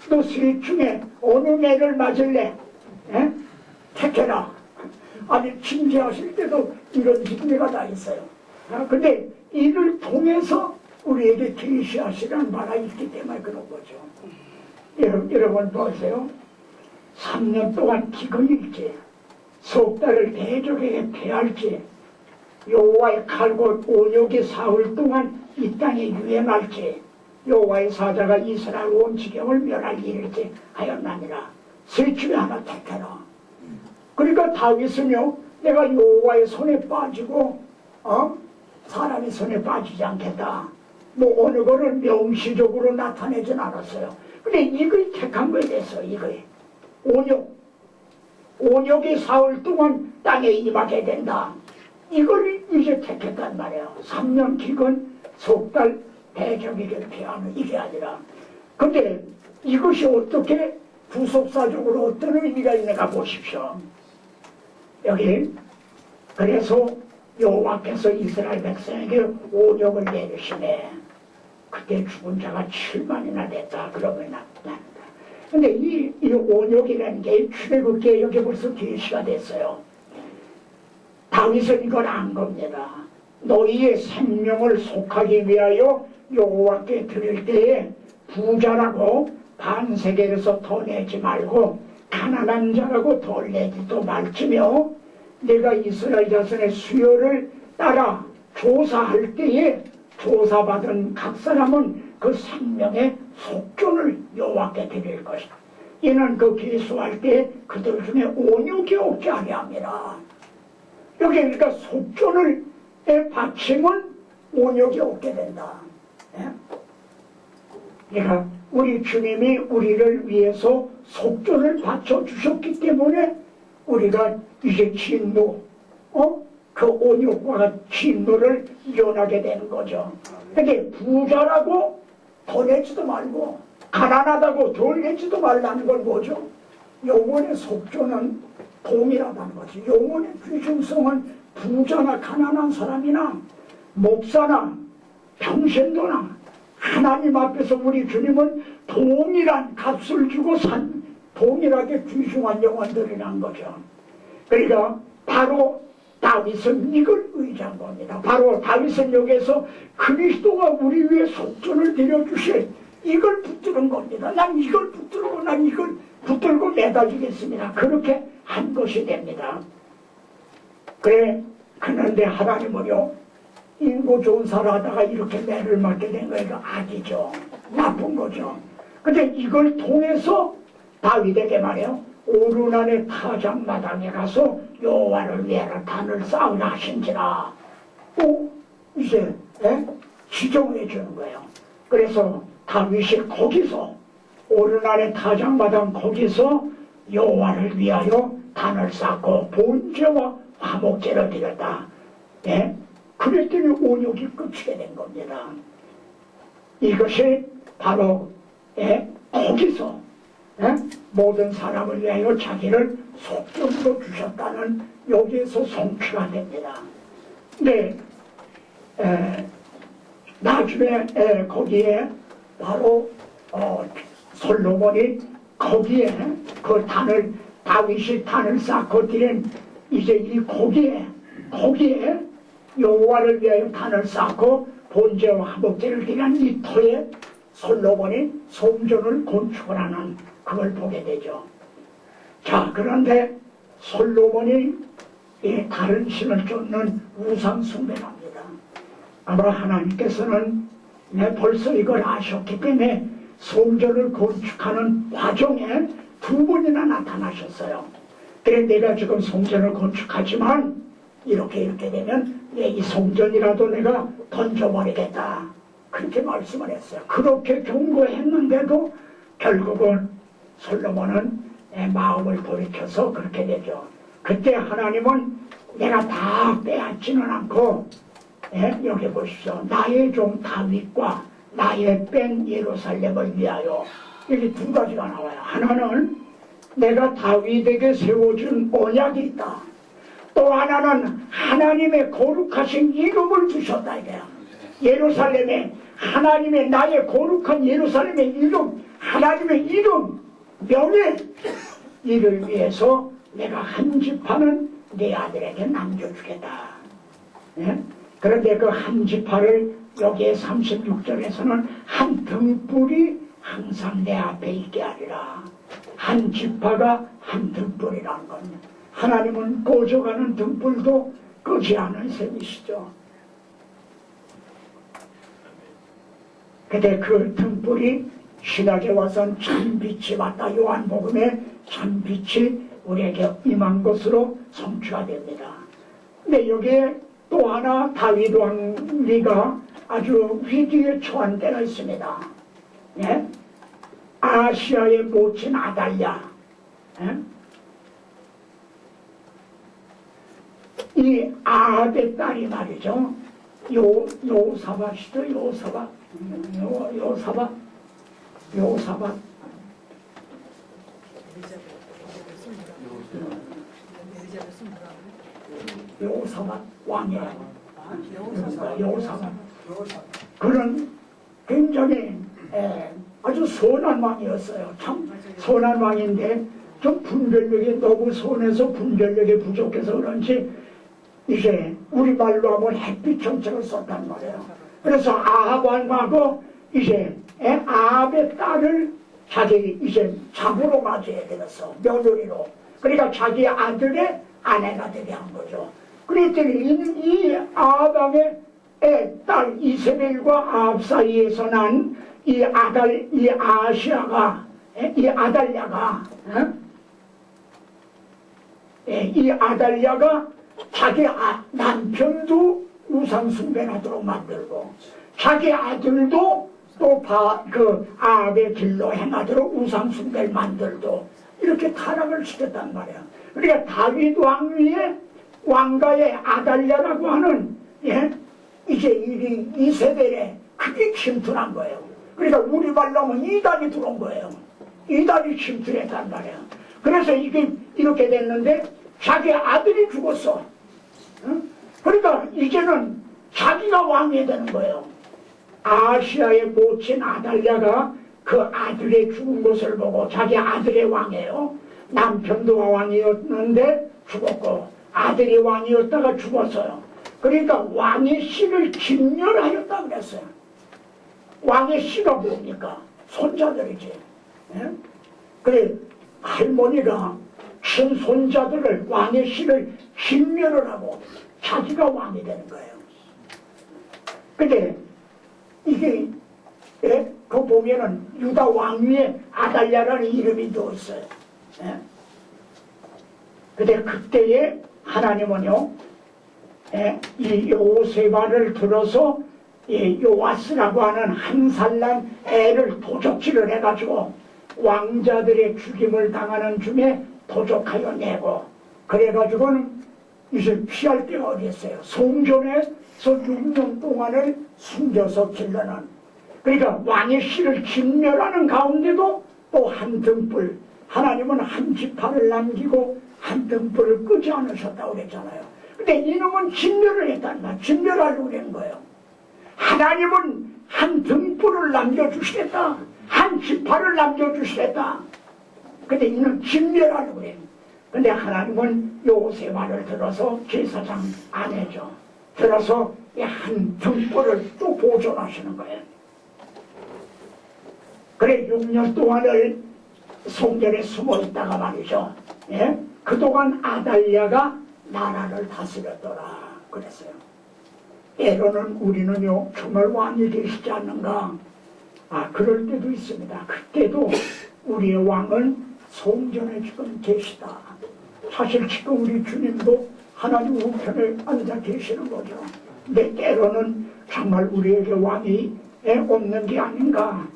또 셋 중에 어느 매를 맞을래? 에? 택해라. 아니 징계하실 때도 이런 징계가 다 있어요. 근데 이를 통해서 우리에게 계시하시라는 바가 있기 때문에 그런 거죠. 여러분 보세요. 3년 동안 기근일지 석 달을 대적에게 패할지 여호와의 칼과 온역이 사흘 동안 이 땅에 유행할지 여호와의 사자가 이스라엘 온 지경을 멸할 일일지 하였나니라. 셋 중에 하나 택해라. 그러니까 다윗은요, 내가 여호와의 손에 빠지고 사람의 손에 빠지지 않겠다. 뭐 어느 거를 명시적으로 나타내진 않았어요. 근데 이거에 택한 거에 대해서 이거에 온역이 사흘 동안 땅에 임하게 된다. 이걸 이제 택했단 말이에요. 3년 기근 석 달 대적에게 피하는 이게 아니라. 근데 이것이 어떻게 구속사적으로 어떤 의미가 있는가 보십시오. 여기 그래서 여호와께서 이스라엘 백성에게 온역을 내리시네. 그때 죽은 자가 7만이나 됐다. 그러면 나타난다. 근데 이 온역이라는 게 출애굽기에 여기 벌써 계시가 됐어요. 다윗은 이걸 안 겁니다. 너희의 생명을 속하기 위하여 여호와께 드릴 때에 부자라고 반세겔에서 더 내지 말고 가난한 자라고 덜 내지도 말지며 내가 이스라엘 자손의 수요를 따라 조사할 때에 조사받은 각 사람은 그 생명의 속전을 여호와께 드릴 것이다. 이는 그 계수할 때 그들 중에 온역이 없게 하게 합니다. 여기 그러니까 속전을 바치면 온역이 없게 된다. 그러니까 우리 주님이 우리를 위해서 속전을 바쳐주셨기 때문에 우리가 이제 진노, 그 온역과 진노를 면하게 되는 거죠. 근데 부자라고 더 내지도 말고 가난하다고 덜 내지도 말라는 건 뭐죠? 영혼의 속전은 동일하다는 거지. 영혼의 귀중성은 부자나 가난한 사람이나 목사나 평신도나 하나님 앞에서 우리 주님은 동일한 값을 주고 산 동일하게 귀중한 영혼들이란 거죠. 그러니까 바로 다윗은 이걸 의지한 겁니다. 바로 다윗은 여기에서 그리스도가 우리 위해 속전을 드려주실 이걸 붙드는 겁니다. 난 이걸 붙들고 난 이걸 붙들고 매달리겠습니다. 그렇게 한 것이 됩니다. 그래 그런데 하나님은요 인고 좋은 사람 하다가 이렇게 매를 맞게 된 거예요. 악이죠. 나쁜 거죠. 근데 이걸 통해서 다윗에게 말해요. 오르난의 타작마당에 가서 여호와를 위하여 단을 쌓으라 하신지라. 이제 지정해 주는 거예요. 그래서 다윗이 거기서 오르난의 타작마당 거기서 여호와를 위하여 단을 쌓고 번제와 화목제를 드렸다. 그랬더니 온역이 끝이 된 겁니다. 이것이 바로 거기서 모든 사람을 위하여 자기를 속전으로 주셨다는 여기에서 성취가 됩니다. 근데 나중에 거기에 바로 솔로몬이 거기에 그 단을 다윗이 단을 쌓고 드린 이제 이 거기에 여호와를 위하여 단을 쌓고 번제와 화목제를 드린 이 터에 솔로몬이 성전을 건축을 하는 그걸 보게 되죠. 자, 그런데 솔로몬이 이 다른 신을 쫓는 우상 숭배를 합니다. 아마 하나님께서는 벌써 이걸 아셨기 때문에 성전을 건축하는 과정에 두 번이나 나타나셨어요. 그래 내가 지금 성전을 건축하지만 이렇게 되면 이 성전이라도 내가 던져버리겠다. 그렇게 말씀을 했어요. 그렇게 경고했는데도 결국은 솔로몬은 마음을 돌이켜서 그렇게 되죠. 그때 하나님은 내가 다 빼앗지는 않고 여기 보십시오. 나의 종 다윗과 나의 뺀 예루살렘을 위하여 여기 두 가지가 나와요. 하나는 내가 다윗에게 세워준 언약이 있다. 또 하나는 하나님의 거룩하신 이름을 주셨다 이거야. 예루살렘에 하나님의 나의 거룩한 예루살렘의 이름, 하나님의 이름, 명예 이를 위해서 내가 한 지파는 내 아들에게 남겨주겠다. 예? 그런데 그 한 지파를 여기에 36절에서는 한 등불이 항상 내 앞에 있게 하리라. 한 지파가 한 등불이라는 겁니다. 하나님은 꺼져가는 등불도 끄지 않은 셈이시죠. 근데 그 등불이 신학에 와서는 참빛이 맞다. 요한복음에 참빛이 우리에게 임한 것으로 성취가 됩니다. 근데 여기에 또 하나 다윗 왕비가 아주 위기에 처한 때가 있습니다. 예? 아시아의 모친 아달랴. 예? 이 아합의 딸이 말이죠. 요사밧이죠. 요사밧. 요사밧 왕이에요. 요사밧. 그런 굉장히 아주 선한 왕이었어요. 참 선한 왕인데 좀 분별력이 너무 선해서 분별력이 부족해서 그런지 이제 우리말로 하면 햇빛 정책을 썼단 말이에요. 그래서 아합 왕하고 이제 아합의 딸을 자기 이제 잡으러 맞아야 되겠어. 며느리로. 그러니까 자기 아들의 아내가 되게 한 거죠. 그랬더니 이 아합 왕의 딸 이세벨과 아합 사이에서 난 이 아시아가, 이 아달랴가, 이 아달랴가 자기 남편도 우상숭배하도록 만들고, 자기 아들도 또 그 아합의 길로 행하도록 우상숭배를 만들고, 이렇게 타락을 시켰단 말이야. 그러니까 다윗 왕위에 왕가의 아달랴라고 하는, 이제 이세벨에 크게 침투한 거예요. 그러니까 우리말로 하면 이단이 들어온 거예요. 이단이 침투했단 말이에요. 그래서 이게 이렇게 됐는데 자기 아들이 죽었어. 그러니까 이제는 자기가 왕이 되는 거예요. 아시아의 모친 아달랴가 그 아들의 죽은 것을 보고 자기 아들의 왕이에요. 남편도 왕이었는데 죽었고 아들이 왕이었다가 죽었어요. 그러니까 왕의 씨를 진멸하였다 그랬어요. 왕의 씨가 뭡니까? 손자들이지. 예? 그래 할머니가 친손자들을 왕의 씨를 진멸을 하고 자기가 왕이 되는 거예요. 근데 이게 그 보면은 유다 왕위에 아달랴라는 이름이 또 있어요. 예? 근데 그때에 하나님은요, 이 요세바를 들어서 요아스라고 하는 한 살 난 애를 도적질을 해가지고 왕자들의 죽임을 당하는 중에 도적하여 내고, 그래가지고는 이제 피할 데가 어디 있어요. 성전에서 6년 동안을 숨겨서 길러는, 그러니까 왕의 씨를 진멸하는 가운데도 또 한 등불, 하나님은 한 지파를 남기고 한 등불을 끄지 않으셨다고 그랬잖아요. 근데 이놈은 진멸을 했단 말이야. 진멸하려고 그런 거예요. 하나님은 한 등불을 남겨주시겠다. 한 지파를 남겨주시겠다. 근데 이는 진멸하려고 그래요. 근데 하나님은 요세바를 들어서 제사장 아내죠. 들어서 한 등불을 또 보존하시는 거예요. 그래 6년 동안을 성전에 숨어 있다가 말이죠. 예? 그동안 아달랴가 나라를 다스렸더라 그랬어요. 때로는 우리는요 정말 왕이 계시지 않는가? 그럴 때도 있습니다. 그때도 우리의 왕은 성전에 지금 계시다. 사실 지금 우리 주님도 하나님 우편에 앉아 계시는 거죠. 근데 때로는 정말 우리에게 왕이 없는 게 아닌가.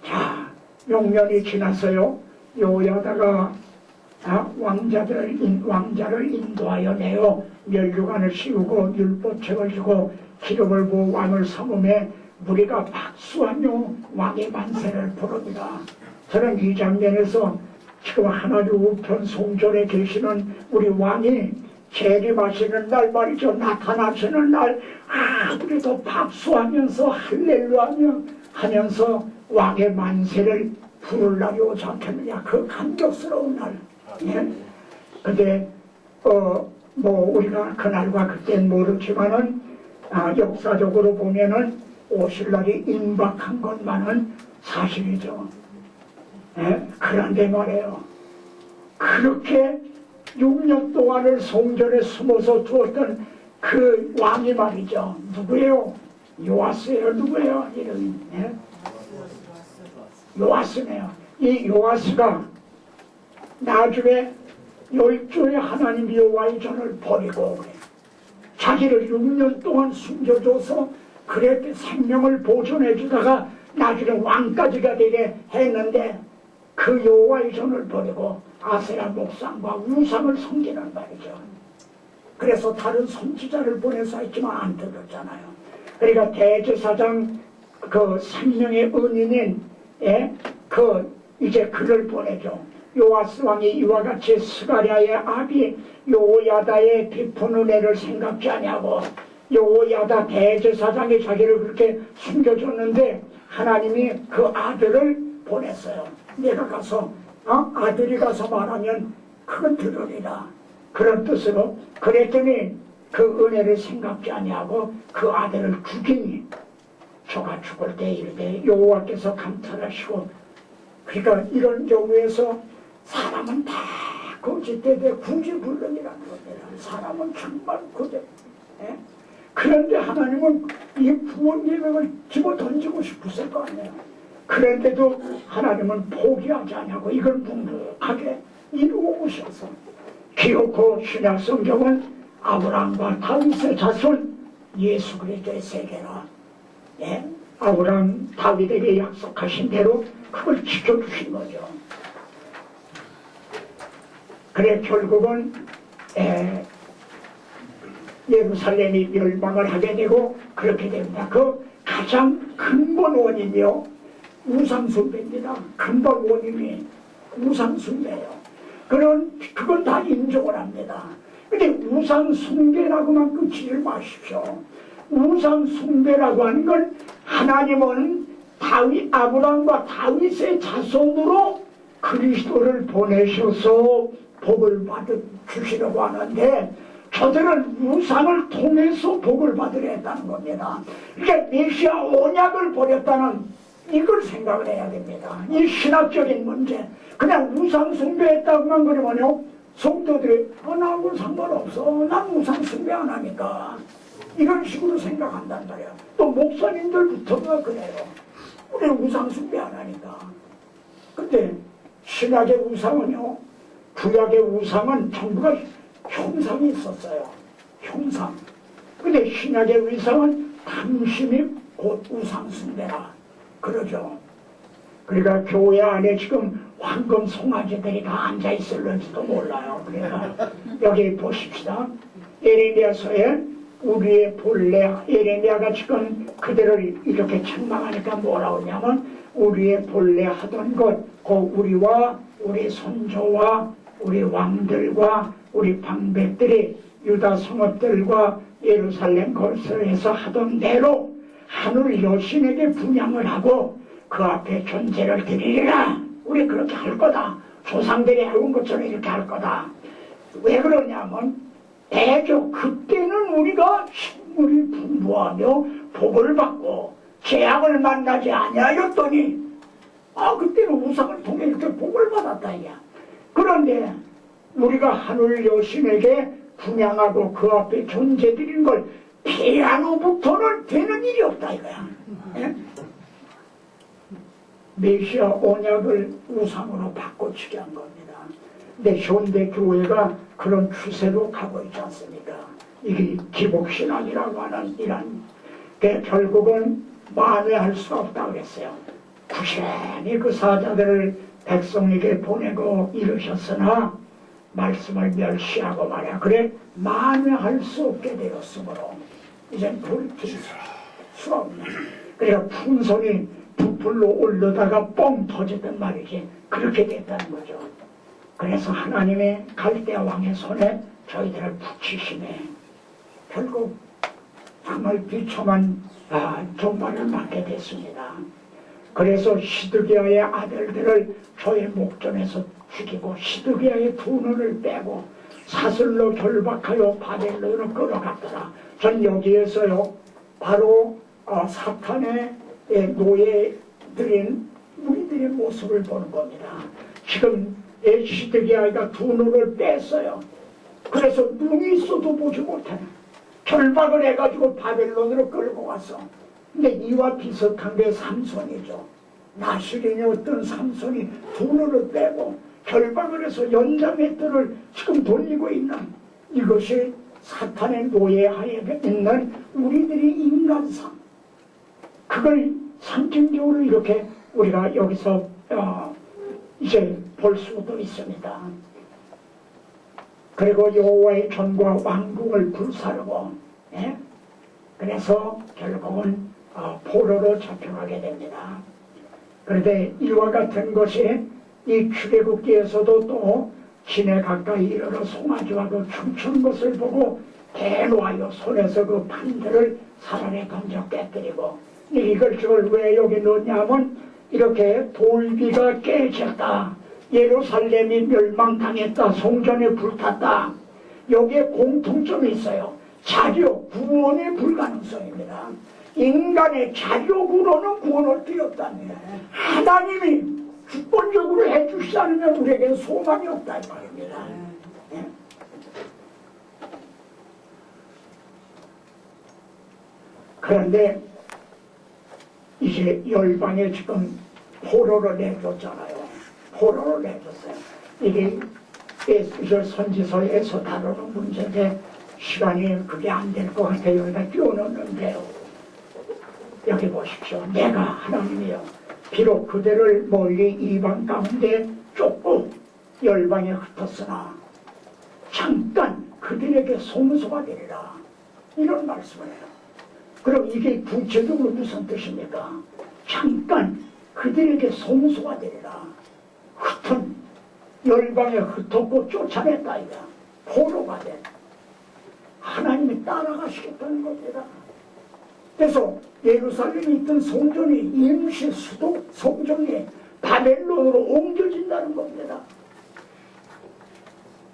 자, 용년이 지났어요. 요야다가 왕자를 인도하여 내어 멸류관을 씌우고 율법책을 주고 기름을 부어 왕을 삼음에 무리가 박수하며 왕의 만세를 부릅니다. 저는 이 장면에서 지금 하나님 우편 성전에 계시는 우리 왕이 재림하시는 날 말이죠. 나타나시는 날 우리도 박수하면서 할렐루야 하면서 왕의 만세를 부를 날이 오지 않겠느냐. 그 감격스러운 날. 예? 근데 우리가 그날과 그때는 모르지만은 역사적으로 보면은 오실 날이 임박한 것만은 사실이죠. 예? 그런데 말이에요. 그렇게 6년 동안을 성전에 숨어서 두었던 그 왕이 말이죠. 누구예요? 요아스예요. 누구예요? 이름이. 예? 요아스네요. 이 요아스가 나중에 열조의 하나님 여호와의 전을 버리고 그래. 자기를 6년 동안 숨겨줘서 그렇게 생명을 보존해 주다가 나중에 왕까지가 되게 했는데 그 여호와의 전을 버리고 아세라 목상과 우상을 섬기는 말이죠. 그래서 다른 선지자를 보내서 했지만 안 들었잖아요. 그러니까 대제사장 그 생명의 은인인 이제 그를 보내죠. 요아스 왕이 이와 같이 스가랴의 아비 요야다의 깊은 은혜를 생각지 아니하고 요야다 대제사장이 자기를 그렇게 숨겨줬는데 하나님이 그 아들을 보냈어요. 내가 가서 아들이 가서 말하면 그건 들으리라. 그런 뜻으로 그랬더니 그 은혜를 생각지 아니하고 그 아들을 죽이니 저가 죽을 때 이르되 여호와께서 감찰하시고 그러니까 이런 경우에서 사람은 다 거짓되되 구제불능이라는 겁니다. 사람은 정말 거짓. 예? 그런데 하나님은 이 구원 예명을 집어 던지고 싶으실 거 아니에요. 그런데도 하나님은 포기하지 않냐고 이걸 묵묵하게 이루어 오셔서 기어코 신약 성경은 아브라함과 다윗의 자손 예수 그리스도의 세계라. 예? 아브라함 다윗에게 약속하신 대로 그걸 지켜주신 거죠. 그래 결국은 예루살렘이 멸망을 하게 되고 그렇게 됩니다. 그 가장 근본 원인이요 우상숭배입니다. 근본 원인이 우상숭배예요. 그건 다 인정을 합니다. 근데 우상숭배라고만 끝이지 마십시오. 우상숭배라고 하는 건 하나님은 아브라함과 다윗의 자손으로 그리스도를 보내셔서 복을 주시려고 하는데 저들은 우상을 통해서 복을 받으려 했다는 겁니다. 그러니까 메시아 언약을 버렸다는 이걸 생각을 해야 됩니다. 이 신학적인 문제. 그냥 우상 숭배했다고만 그러면요 성도들이 나하고는 상관없어. 난 우상 숭배 안 하니까. 이런 식으로 생각한단 말이야. 또 목사님들부터가 그래요. 우리 우상 숭배 안 하니까. 근데 신약의 우상은요 구약의 우상은 전부가 형상이 있었어요. 형상. 근데 신약의 우상은 당신이 곧 우상 숭배라 그러죠. 그러니까 교회 안에 지금 황금 송아지들이 다 앉아있을런지도 몰라요. 그러니까 여기 보십시다. 예레미야서에 우리의 본래 예레미야가 지금 그대를 이렇게 책망하니까 뭐라고 하냐면 우리의 본래 하던 것 그 우리와 우리 선조와 우리 왕들과 우리 방백들이 유다 성읍들과 예루살렘 거처에서 하던 대로 하늘 여신에게 분양을 하고 그 앞에 존재를 드리리라. 우리 그렇게 할 거다. 조상들이 해온 것처럼 이렇게 할 거다. 왜 그러냐면 대조 그때는 우리가 식물이 풍부하며 복을 받고 재앙을 만나지 아니하였더니 그때는 우상을 통해 이렇게 복을 받았다 이야. 그런데 우리가 하늘 여신에게 분양하고 그 앞에 존재드리는 걸 피하노부터는 되는 일이 없다 이거야. 예? 메시아 언약을 우상으로 바꿔치기 한 겁니다. 근데 현대 교회가 그런 추세로 가고 있지 않습니까? 이게 기복신앙이라고 하는 이런 게 결국은 만회할 수가 없다고 그랬어요. 부지런히 그 사자들을 백성에게 보내고 이르셨으나 말씀을 멸시하고 말이야. 그래 만회할 수 없게 되었으므로 이제 돌이킬 수가 없네. 그래서 풍선이 부풀러 올르다가 뻥 터지던 말이지. 그렇게 됐다는 거죠. 그래서 하나님의 갈대아 왕의 손에 저희들을 붙이시네. 결국 정말 비참한 종말을 맞게 됐습니다. 그래서 시드기야의 아들들을 저의 목전에서 죽이고 시드기야의 두 눈을 빼고 사슬로 결박하여 바벨론으로 끌어갔더라. 전 여기에서요 바로 사탄의 노예들인 우리들의 모습을 보는 겁니다. 지금 시드기야가 두 눈을 뺐어요. 그래서 눈이 있어도 보지 못해. 결박을 해가지고 바벨론으로 끌고 갔어. 근데 이와 비슷한 게 삼손이죠. 나시린의 어떤 삼손이 두 눈을 빼고 결박을 해서 연장의 뜰을 지금 돌리고 있는 이것이 사탄의 노예하에 있는 우리들의 인간상. 그걸 상징적으로 이렇게 우리가 여기서 이제 볼 수도 있습니다. 그리고 여호와의 전과 왕궁을 불사르고 그래서 결국은 포로로 잡혀가게 됩니다. 그런데 이와 같은 것이 이 출애굽기에서도 또 진에 가까이 이르러 송아지와 그 춤추는 것을 보고 대노하여 손에서 그 판들을 산 아래 던져 깨뜨리고 이걸 왜 여기 넣냐면 이렇게 돌비가 깨졌다. 예루살렘이 멸망당했다. 성전에 불탔다. 여기에 공통점이 있어요. 자료, 구원의 불가능성입니다. 인간의 자료구로는 구원을 드렸다며. 하나님이 주권적으로 해주시지 않으면 우리에겐 소망이 없다 이 말입니다. 네? 그런데 이제 열방에 지금 포로를 내줬잖아요. 포로를 내줬어요. 이게 에스겔 선지서에서 다루는 문제인데 시간이 그게 안 될 것 같아요. 여기다 띄워놓는데요. 여기 보십시오. 내가 하나님이요. 비록 그대를 멀리 이방 가운데 쫓고 열방에 흩었으나 잠깐 그들에게 송수가 되리라. 이런 말씀을 해요. 그럼 이게 구체적으로 무슨 뜻입니까? 잠깐 그들에게 송수가 되리라. 흩은 열방에 흩었고 쫓아냈다 이거. 포로가 된 하나님이 따라가시겠다는 겁니다. 그래서 예루살렘에 있던 성전이 임시 수도 성전이 바벨론으로 옮겨진다는 겁니다.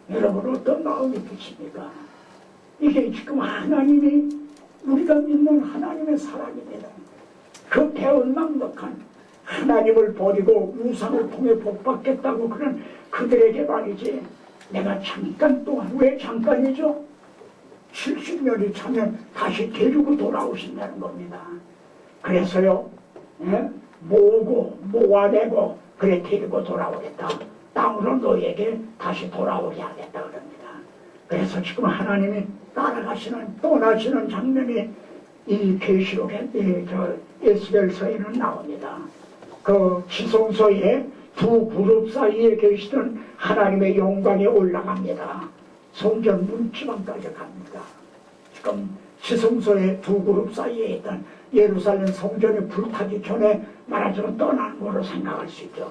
여러분 어떤 마음이 드십니까? 이게 지금 하나님이 우리가 믿는 하나님의 사랑입니다. 그 배은망덕한 하나님을 버리고 우상을 통해 복받겠다고 그런 그들에게 말이지. 내가 잠깐 동안, 왜 잠깐이죠? 70년이 차면 다시 데리고 돌아오신다는 겁니다. 그래서요, 모으고 모아내고 그래 데리고 돌아오겠다. 땅으로 너에게 다시 돌아오게 하겠다 그럽니다. 그래서 지금 하나님이 따라가시는 떠나시는 장면이 이 계시록에 에스겔서에는 나옵니다. 그 지성소에 두 그룹 사이에 계시던 하나님의 영광이 올라갑니다. 성전 문지방까지 갑니다. 지금 지성소의 두 그룹 사이에 있던 예루살렘 성전이 불타기 전에 말하자면 떠나는 거로 생각할 수 있죠.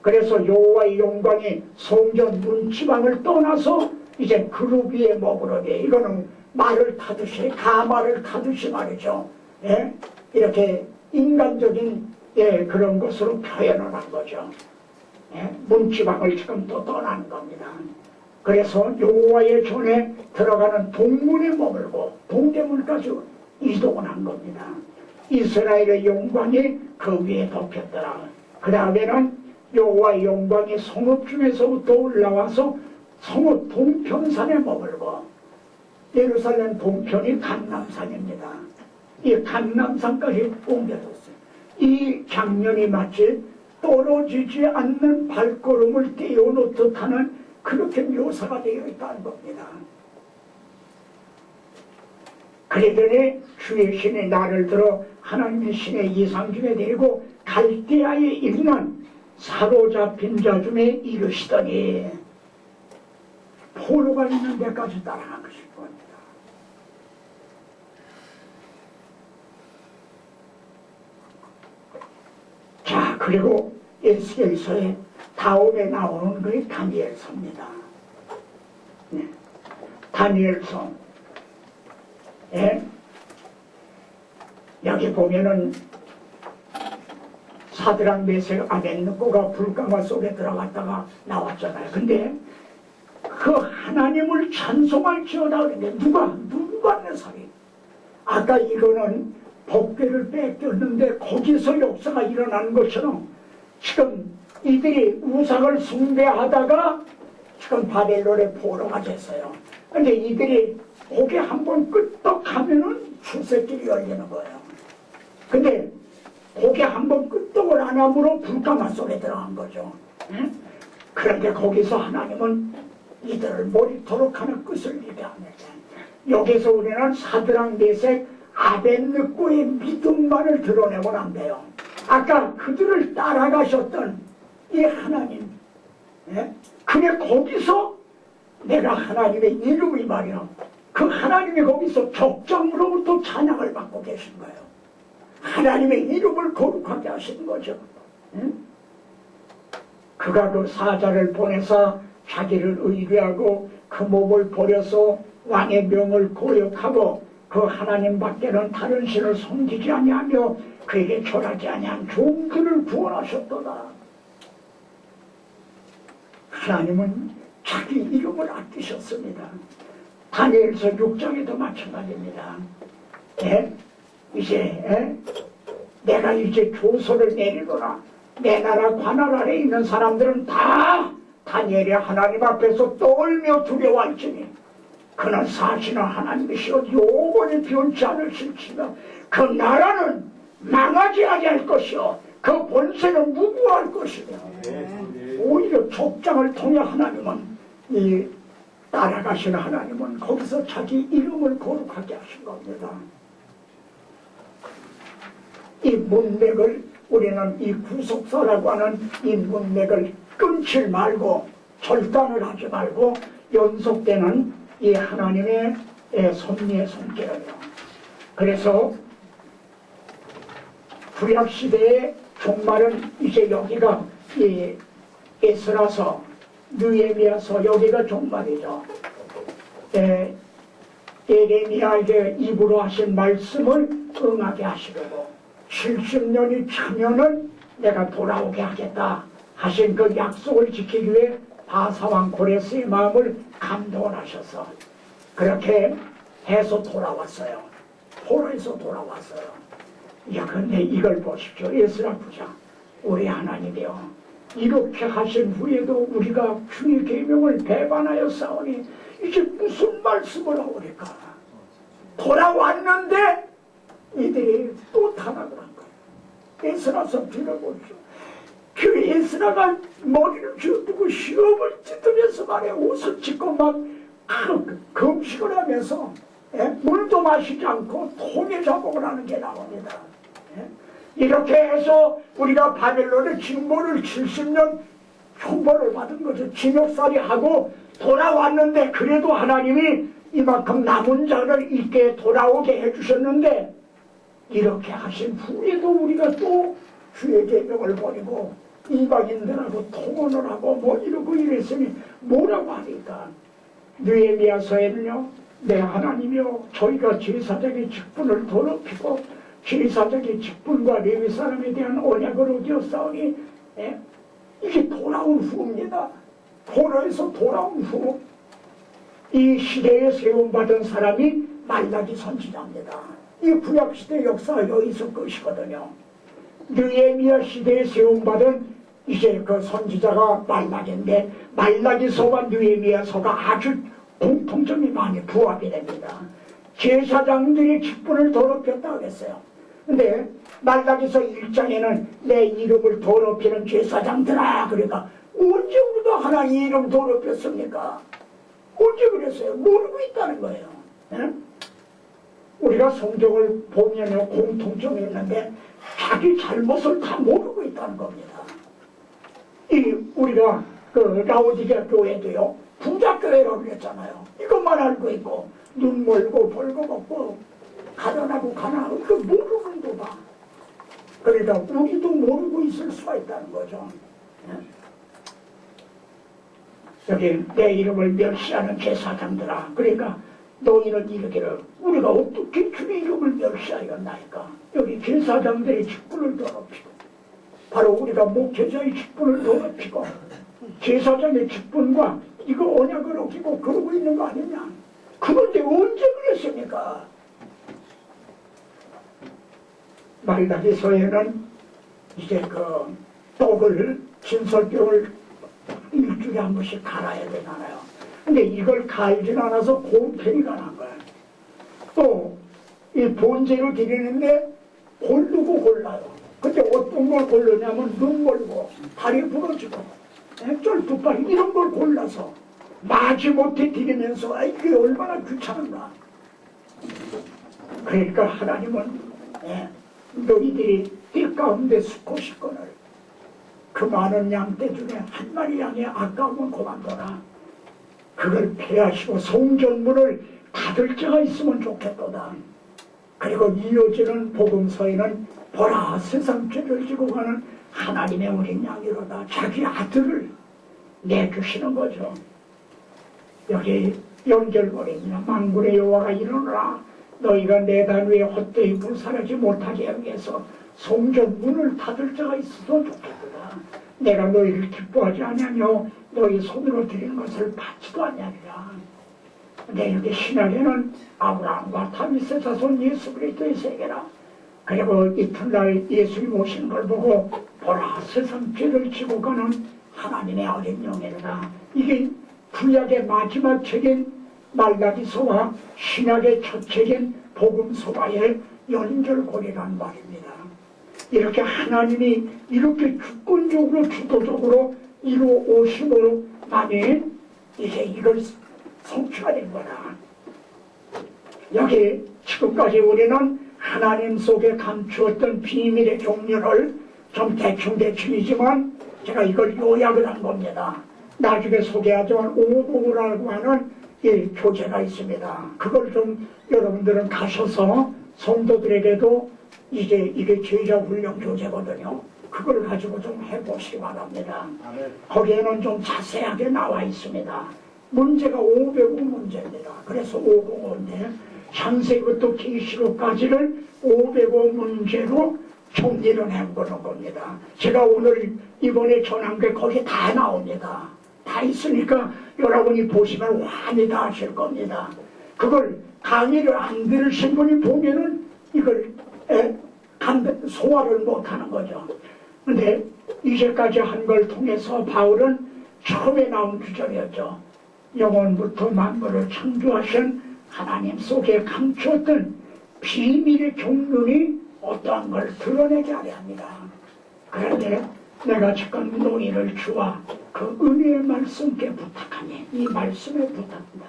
그래서 여호와의 영광이 성전 문지방을 떠나서 이제 그룹 위에 머무르게, 이거는 말을 타듯이 가마를 타듯이 말이죠. 예? 이렇게 인간적인 그런 것으로 표현을 한 거죠. 예? 문지방을 지금 또 떠나는 겁니다. 그래서 여호와의 전에 들어가는 동문에 머물고 동대문까지 이동을 한 겁니다. 이스라엘의 영광이 그 위에 덮였더라. 그 다음에는 여호와의 영광이 성읍 중에서부터 올라와서 성읍 동편산에 머물고, 예루살렘 동편이 감람산입니다. 이 감람산까지 옮겨졌어요. 이 장면이 마치 떨어지지 않는 발걸음을 띄워놓듯 하는 그렇게 묘사가 되어 있다는 겁니다. 그러더니 주의 신이 나를 들어 하나님의 신의 이상 중에 데리고 갈대아에 있는 사로잡힌 자 중에 이르시더니, 포로가 있는 데까지 따라가실 겁니다. 자, 그리고 에스겔서에 다음에 나오는 것이 다니엘서입니다. 네. 다니엘서. 예? 여기 보면은 사드락 메색 아벳느고가 불가마 속에 들어갔다가 나왔잖아요. 근데 그 하나님을 찬송할지어다 그랬는데 누가 내 살이? 아까 이거는 법궤를 뺏겼는데 거기서 역사가 일어나는 것처럼 지금 이들이 우상을 숭배하다가 지금 바벨론의 포로가 됐어요. 근데 이들이 고개 한번 끄떡하면은 출세길이 열리는 거예요. 근데 고개 한번 끄떡을 안 함으로 불가마 속에 들어간 거죠. 응? 그런데 거기서 하나님은 이들을 모리토록 하는 끝을 이렇게 합니다. 여기서 우리는 사드락 메색 아벳느고의 믿음만을 드러내고는 안 돼요. 아까 그들을 따라가셨던 이 하나님, 예? 그게 거기서 내가 하나님의 이름이 말이야. 그 하나님이 거기서 족장으로부터 찬양을 받고 계신 거예요. 하나님의 이름을 거룩하게 하시는 거죠. 응? 그가 그 사자를 보내사 자기를 의뢰하고 그 몸을 버려서 왕의 명을 고역하고 그 하나님 밖에는 다른 신을 섬기지 아니하며 그에게 절하지 아니한 종들을 구원하셨도다. 하나님은 자기 이름을 아끼셨습니다. 다니엘서 6장에도 마찬가지입니다. 예? 이제 내가 이제 조서를 내리거나 내 나라 관할 아래 있는 사람들은 다 다니엘이 하나님 앞에서 떨며 두려워할지니 그는 사실은 하나님이시여 영원히 변치 않으실지며 그 나라는 망하지 아니할 것이요 그 본세는 무궁할 것이며. 오히려 족장을 통해 하나님은 이 따라가시는 하나님은 거기서 자기 이름을 거룩하게 하신 겁니다. 이 문맥을 우리는 이 구속사라고 하는 이 문맥을 끊지 말고 절단을 하지 말고 연속되는 이 하나님의 섭리의 손길이에요. 그래서 구약시대의 종말은 이제 여기가 이 에스라서 느헤미야서 여기가 종말이죠. 예레미야에게 입으로 하신 말씀을 응하게 하시려고 70년이 차면은 내가 돌아오게 하겠다 하신 그 약속을 지키기 위해 바사왕 고레스의 마음을 감동을 하셔서 그렇게 해서 돌아왔어요. 포로에서 돌아왔어요. 야, 근데 이걸 보십시오. 에스라 부장, 우리 하나님이요, 이렇게 하신 후에도 우리가 주의 계명을 배반하여 싸우니 이제 무슨 말씀을 하오리까? 돌아왔는데 이들이 또 타락을 한 거예요. 에스라서 들어보죠. 그 에스라가 머리를 쥐어두고 시험을 찢으면서 말해 옷을 찢고 막 금식을 하면서 물도 마시지 않고 통에 작업을 하는 게 나옵니다. 이렇게 해서 우리가 바벨론의 징벌을 70년 형벌을 받은 거죠. 징역살이 하고 돌아왔는데 그래도 하나님이 이만큼 남은 자를 있게 돌아오게 해주셨는데 이렇게 하신 후에도 우리가 또 주의 계명을 버리고 이방인들하고 통혼을 하고 뭐 이러고 이랬으니 뭐라고 하니까 느헤미야서에는요, 내 하나님이여 저희가 제사장의 직분을 더럽히고 제사장의 직분과 레위 사람에 대한 언약을 어기었사오니 이게 돌아온 후입니다. 포로에서 돌아온 후 이 시대에 세움받은 사람이 말라기 선지자입니다. 이 구약시대 역사가 여기서 것이거든요. 느헤미야 시대에 세움받은 이제 그 선지자가 말라기인데 말라기서와 느헤미야서가 아주 공통점이 많이 부합이 됩니다. 제사장들의 직분을 더럽혔다고 했어요. 근데 말라기서 1장에는 내 이름을 더럽히는 제사장들아, 그러니까 언제 우리가 하나님 이름 더럽혔습니까? 언제 그랬어요? 모르고 있다는 거예요. 네? 우리가 성경을 보면 공통점이 있는데 자기 잘못을 다 모르고 있다는 겁니다. 우리가 그 라오디게아 교회도요, 부자교회라고 그랬잖아요. 이것만 알고 있고 눈 멀고 벌거 먹고 가난하고 그 모르는 거다. 그러니까 우리도 모르고 있을 수가 있다는 거죠. 여기 내 이름을 멸시하는 제사장들아, 그러니까 너희는 이르기를 우리가 어떻게 주의 이름을 멸시하였나이까. 여기 제사장들의 직분을 더럽히고 바로 우리가 목회자의 직분을 더럽히고 제사장의 직분과 이거 언약을 어기고 그러고 있는 거 아니냐. 그런데 언제 그랬습니까? 말라기서에는 이제 그 떡을 진설병을 일주일에 한 번씩 갈아야 되잖아요. 근데 이걸 갈진 않아서 곰팡이가 난 거예요. 또 이 본제를 드리는데 고르고 골라요. 근데 어떤 걸 고르냐면 눈 멀고 다리 부러지고 쫄뚝발 이런 걸 골라서 마지못해 드리면서 이게 얼마나 귀찮은가. 그러니까 하나님은 너희들이 뜰 가운데 수컷이건을 그 많은 양떼 중에 한 마리 양의 아까우면 그만둬라. 그걸 폐하시고 성전문을 닫을 자가 있으면 좋겠도다. 그리고 이어지는 복음서에는 보라 세상 죄를 지고 가는 하나님의 어린 양이로다. 자기 아들을 내주시는 거죠. 여기 연결고리입니다. 만군의 여호와가 이르노라. 너희가 내단 위에 헛되이 불살하지 못하게 하기 위해서 성전 문을 닫을 자가 있어도 좋겠다. 내가 너희를 기뻐하지 아니하며 너희 손으로 드리는 것을 받지도 아니하리라. 근데 여기 신약에는 아브라함과 다윗의 자손 예수 그리스도의 세계라. 그리고 이튿날 예수님 오신 걸 보고 보라 세상 죄를 지고 가는 하나님의 어린 영이라. 이게 구약의 마지막 책인 말라기서와 신약의 첫 책인 복음서와의 연결고리란 말입니다. 이렇게 하나님이 이렇게 주권적으로 주도적으로 이루어 오심으로 만이 이제 이걸 성취가 된 거다. 여기 지금까지 우리는 하나님 속에 감추었던 비밀의 종류를 좀 대충이지만 제가 이걸 요약을 한 겁니다. 나중에 소개하지만 오복이라고 하는 이 교재가 있습니다. 그걸 좀 여러분들은 가셔서 성도들에게도 이제 이게 제자 훈련 교재거든요. 그걸 가지고 좀 해보시기 바랍니다. 거기에는 좀 자세하게 나와 있습니다. 문제가 505 문제입니다. 그래서 505인데 창세기부터 계시록까지를 505 문제로 정리를 해보는 겁니다. 제가 오늘 이번에 전한 게 거기 다 나옵니다. 다 있으니까 여러분이 보시면 많이 다 아실 겁니다. 그걸 강의를 안 들으신 분이 보면은 이걸 소화를 못하는 거죠. 근데 이제까지 한 걸 통해서 바울은 처음에 나온 구절이었죠. 영원부터 만물을 창조하신 하나님 속에 감추었던 비밀의 경륜이 어떠한 걸 드러내게 하려 합니다. 그런데 내가 지금 너희를 주와 그 은혜의 말씀께 부탁하니 이 말씀에 부탁한다.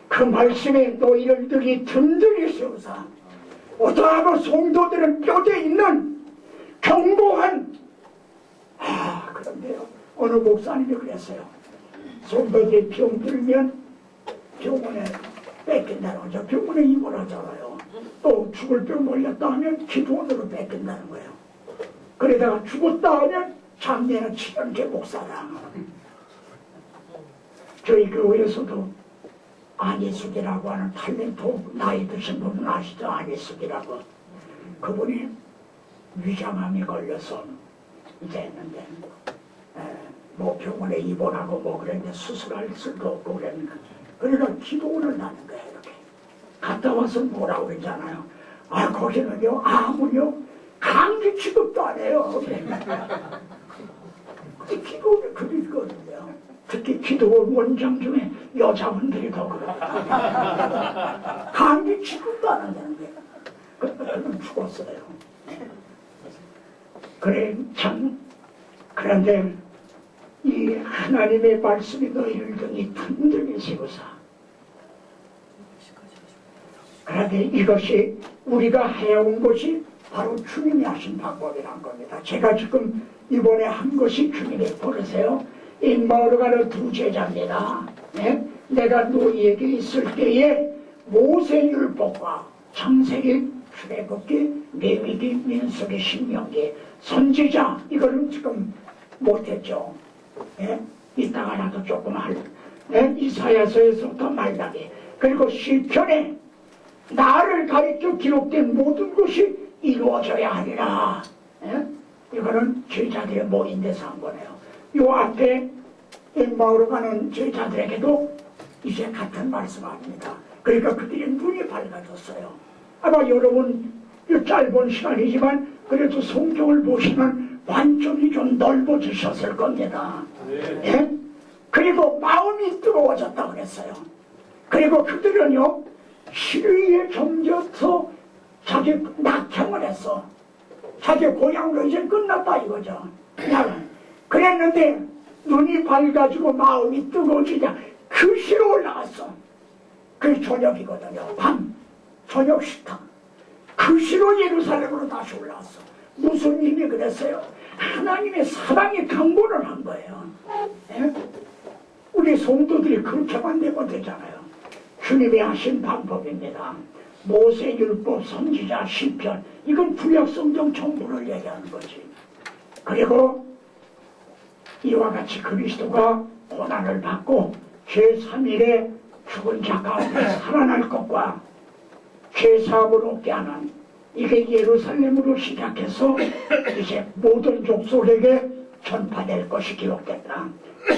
그 말씀에 너희를 들이 든든히 세우사 어떠하고 성도들은 뼈대 있는 견고한 그런데요 어느 목사님이 그랬어요. 성도들이 병들면 병원에 뺏긴다는 거죠. 병원에 입원하잖아요. 또 죽을 병 걸렸다 하면 기도원으로 뺏긴다는 거예요. 그러다가 죽었다 하면 장례는 치료제 목사다. 저희 교회에서도 안희숙이라고 하는 탤런트 나이 드신 분은 아시죠? 안희숙이라고. 그분이 위장암이 걸려서 이제 했는데 뭐 병원에 입원하고 뭐 그랬는데 수술할 수도 없고 그랬는데 그러니까 기도원을 나는 거예요. 이렇게 갔다 와서 뭐라고 그러잖아요. 거기는요 아무요 강제 취급도 안 해요. 기도를 그리거든요. 특히 기도 원장 중에 여자분들이 더 그래요. 강제 취급도 안 한다는 게. 그는 죽었어요. 그래, 참. 그런데 이 하나님의 말씀이 너희를 등이 든든히 세우사. 그런데 이것이 우리가 해온 것이 바로 주님이 하신 방법이란 겁니다. 제가 지금 이번에 한 것이 주님의 버릇이에요. 엠마오로 가는 두 제자입니다. 네? 내가 너희에게 있을 때에 모세율법과 창세기, 출애굽기, 레위기, 민수기, 신명기, 선지자 이거는 지금 못했죠. 네? 이따가라도 조금 할. 네? 이사야서에서부터 말라기. 그리고 시편에 나를 가리켜 기록된 모든 것이 이루어져야 하리라. 예? 이거는 제자들의 모인 데서 한 거네요. 요 앞에 엠마오로 가는 제자들에게도 이제 같은 말씀 아닙니다. 그러니까 그들의 눈이 밝아졌어요. 아마 여러분 이 짧은 시간이지만 그래도 성경을 보시면 관점이 좀 넓어지셨을 겁니다. 예? 그리고 마음이 뜨거워졌다 그랬어요. 그리고 그들은요 시위에 점져서 자기 낙향을 했어. 자기 고향으로 이제 끝났다 이거죠. 그냥 그랬는데 눈이 밝아지고 마음이 뜨거워지자 그 시로 올라갔어. 그게 저녁이거든요. 밤 저녁 식당 그 시로 예루살렘으로 다시 올라왔어. 무슨 의미 그랬어요? 하나님의 사랑의 강구를 한 거예요. 예? 우리 성도들이 그렇게만 되면 되잖아요. 주님이 하신 방법입니다. 모세율법, 선지자, 시편 이건 구약성경 전부를 얘기하는 거지. 그리고 이와 같이 그리스도가 고난을 받고 제3일에 죽은 자 가운데 살아날 것과 죄사함을 얻게 하는 이게 예루살렘으로 시작해서 이제 모든 족속에게 전파될 것이 기록됐다.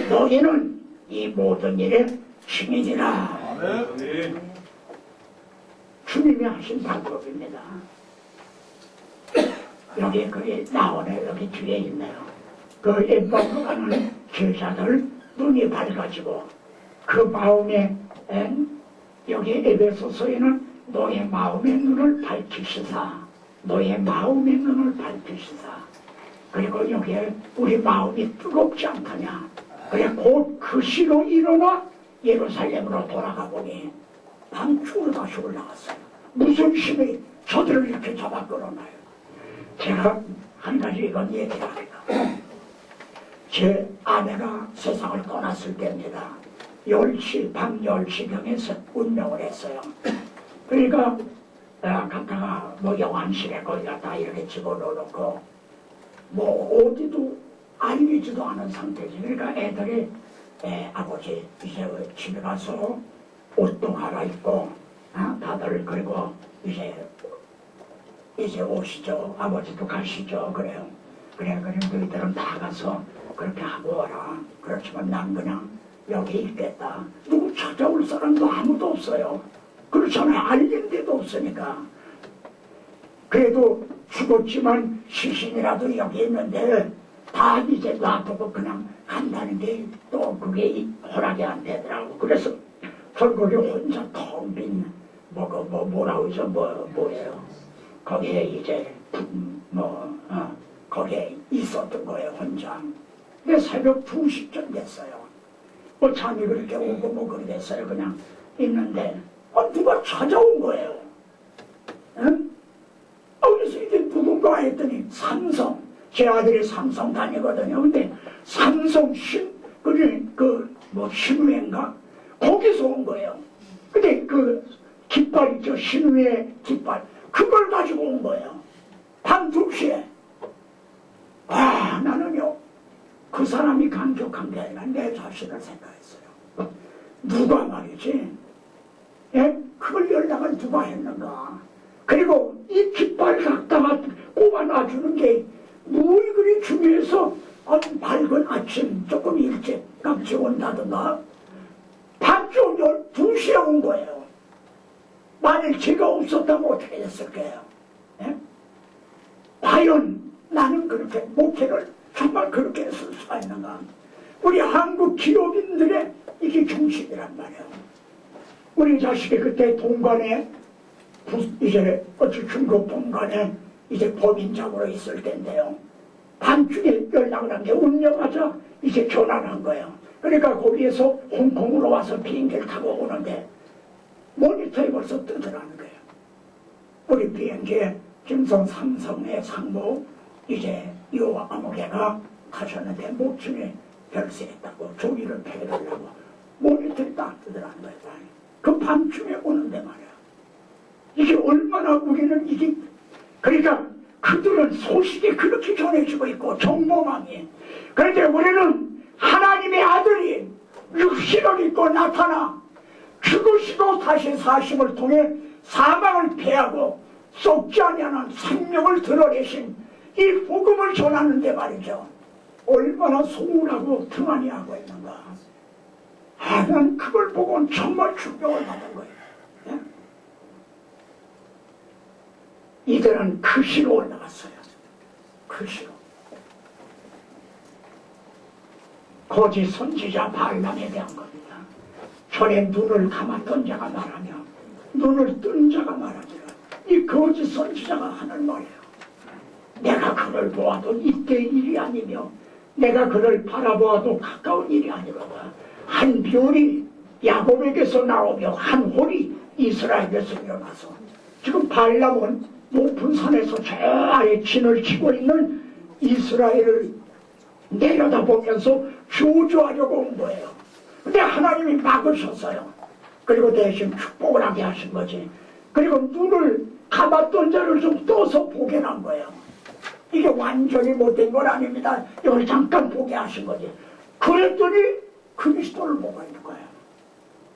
너희는 이 모든 일의 증인이라. 주님이 하신 방법입니다. 여기 그게 나오네. 여기 뒤에 있네요. 그 엠마오로 가는 제자들 눈이 밝아지고 그 마음에 여기 에베소서에는 너의 마음의 눈을 밝히시사 너의 마음의 눈을 밝히시사 그리고 여기에 우리 마음이 뜨겁지 않다냐. 그래 곧 그 시로 일어나 예루살렘으로 돌아가 보니 밤중으로 다시 올라갔어요. 무슨 힘이 저들을 이렇게 잡아 끌어놔요. 제가 한 가지 이건 얘기합니다. 제 아내가 세상을 떠났을 때입니다. 10시, 밤 10시경에 운명을 했어요. 그러니까 갔다가 뭐 영안실에 거기 갔다 이렇게 집어넣어놓고 뭐 어디도 알리지도 않은 상태지. 그러니까 애들이 아버지 이제 집에 가서 옷도 갈아입고 다들 그리고 이제 오시죠. 아버지도 가시죠. 그래요. 그래 너희들은 다 가서 그렇게 하고 와라. 그렇지만 난 그냥 여기 있겠다. 누구 찾아올 사람도 아무도 없어요. 그렇잖아요. 알린 데도 없으니까. 그래도 죽었지만 시신이라도 여기 있는데 다 이제 놔두고 그냥 간다는 게 또 그게 허락이 안 되더라고. 그래서 결국에 혼자 텅 빈 뭐라고 그러죠? 뭐예요? 거기에 이제 거기에 있었던 거예요. 혼자. 근데 새벽 2시쯤 됐어요. 뭐 잠이 그렇게 오고 뭐 그러겠어요. 그냥 있는데 누가 찾아온 거예요. 응? 그래서 이게 누군가 했더니 삼성, 제 아들이 삼성 다니거든요. 근데 삼성 신우회인가? 거기서 온 거예요. 근데 그 깃발 있죠. 신우회 깃발. 그걸 가지고 온 거예요. 밤 2시에. 나는요. 그 사람이 감격한 게 아니라 내 자신을 생각했어요. 누가 말이지? 예? 그걸 연락을 누가 했는가? 그리고 이 깃발 갖다가 꼽아놔주는 게 뭘 그리 중요해서 밝은 아침 조금 일찍 깜찍 온다든가 밤중 12시에 온 거예요. 만일 제가 없었다면 어떻게 됐을 거예요? 예? 과연 나는 그렇게 목회를 정말 그렇게 쓸 수가 있는가? 우리 한국 기업인들의 이게 중심이란 말이에요. 우리 자식이 그때 동관에 이제 어찌 중국 동관에 이제 법인장으로 있을 텐데요. 밤중에 연락을 한 게 운명하자 이제 전화를 한 거예요. 그러니까 거기에서 홍콩으로 와서 비행기를 타고 오는데 모니터에 벌써 뜨더라는 거예요. 우리 비행기에 김성 삼성의 상무 이제 요 아무개가 가셨는데 목숨에 별세했다고 종이를 펴달라고 모니터에 딱 뜨더라는 거예요. 그 밤중에 오는데 말이야. 이게 얼마나 우리는 이게 그러니까 그들은 소식이 그렇게 전해지고 있고 정보망이. 그런데 우리는 하나님의 아들이 육신을 입고 나타나 죽으시고 다시 사심을 통해 사망을 패하고 썩지 아니하는 생명을 드러내신 이 복음을 전하는데 말이죠. 얼마나 소홀하고 등한히 하고 있는가. 난 그걸 보고는 정말 충격을 받은 거예요. 예? 이들은 그 시로 올라갔어요. 그 시로. 거짓 선지자 발람에 대한 겁니다. 전에 눈을 감았던 자가 말하며 눈을 뜬 자가 말하니라. 이 거짓 선지자가 하는 말이에요. 내가 그를 보아도 이때 일이 아니며 내가 그를 바라보아도 가까운 일이 아니로다. 한 별이 야곱에게서 나오며 한 홀이 이스라엘에서 일어나서 지금 발람은 높은 산에서 저 아래 진을 치고 있는 이스라엘을 내려다보면서 저주하려고 온 거예요. 근데 하나님이 막으셨어요. 그리고 대신 축복을 하게 하신 거지. 그리고 눈을 감았던 자를 좀 떠서 보게 한 거예요. 이게 완전히 못된 건 아닙니다. 이걸 잠깐 보게 하신 거지. 그랬더니 그리스도를 보고 있는 거예요.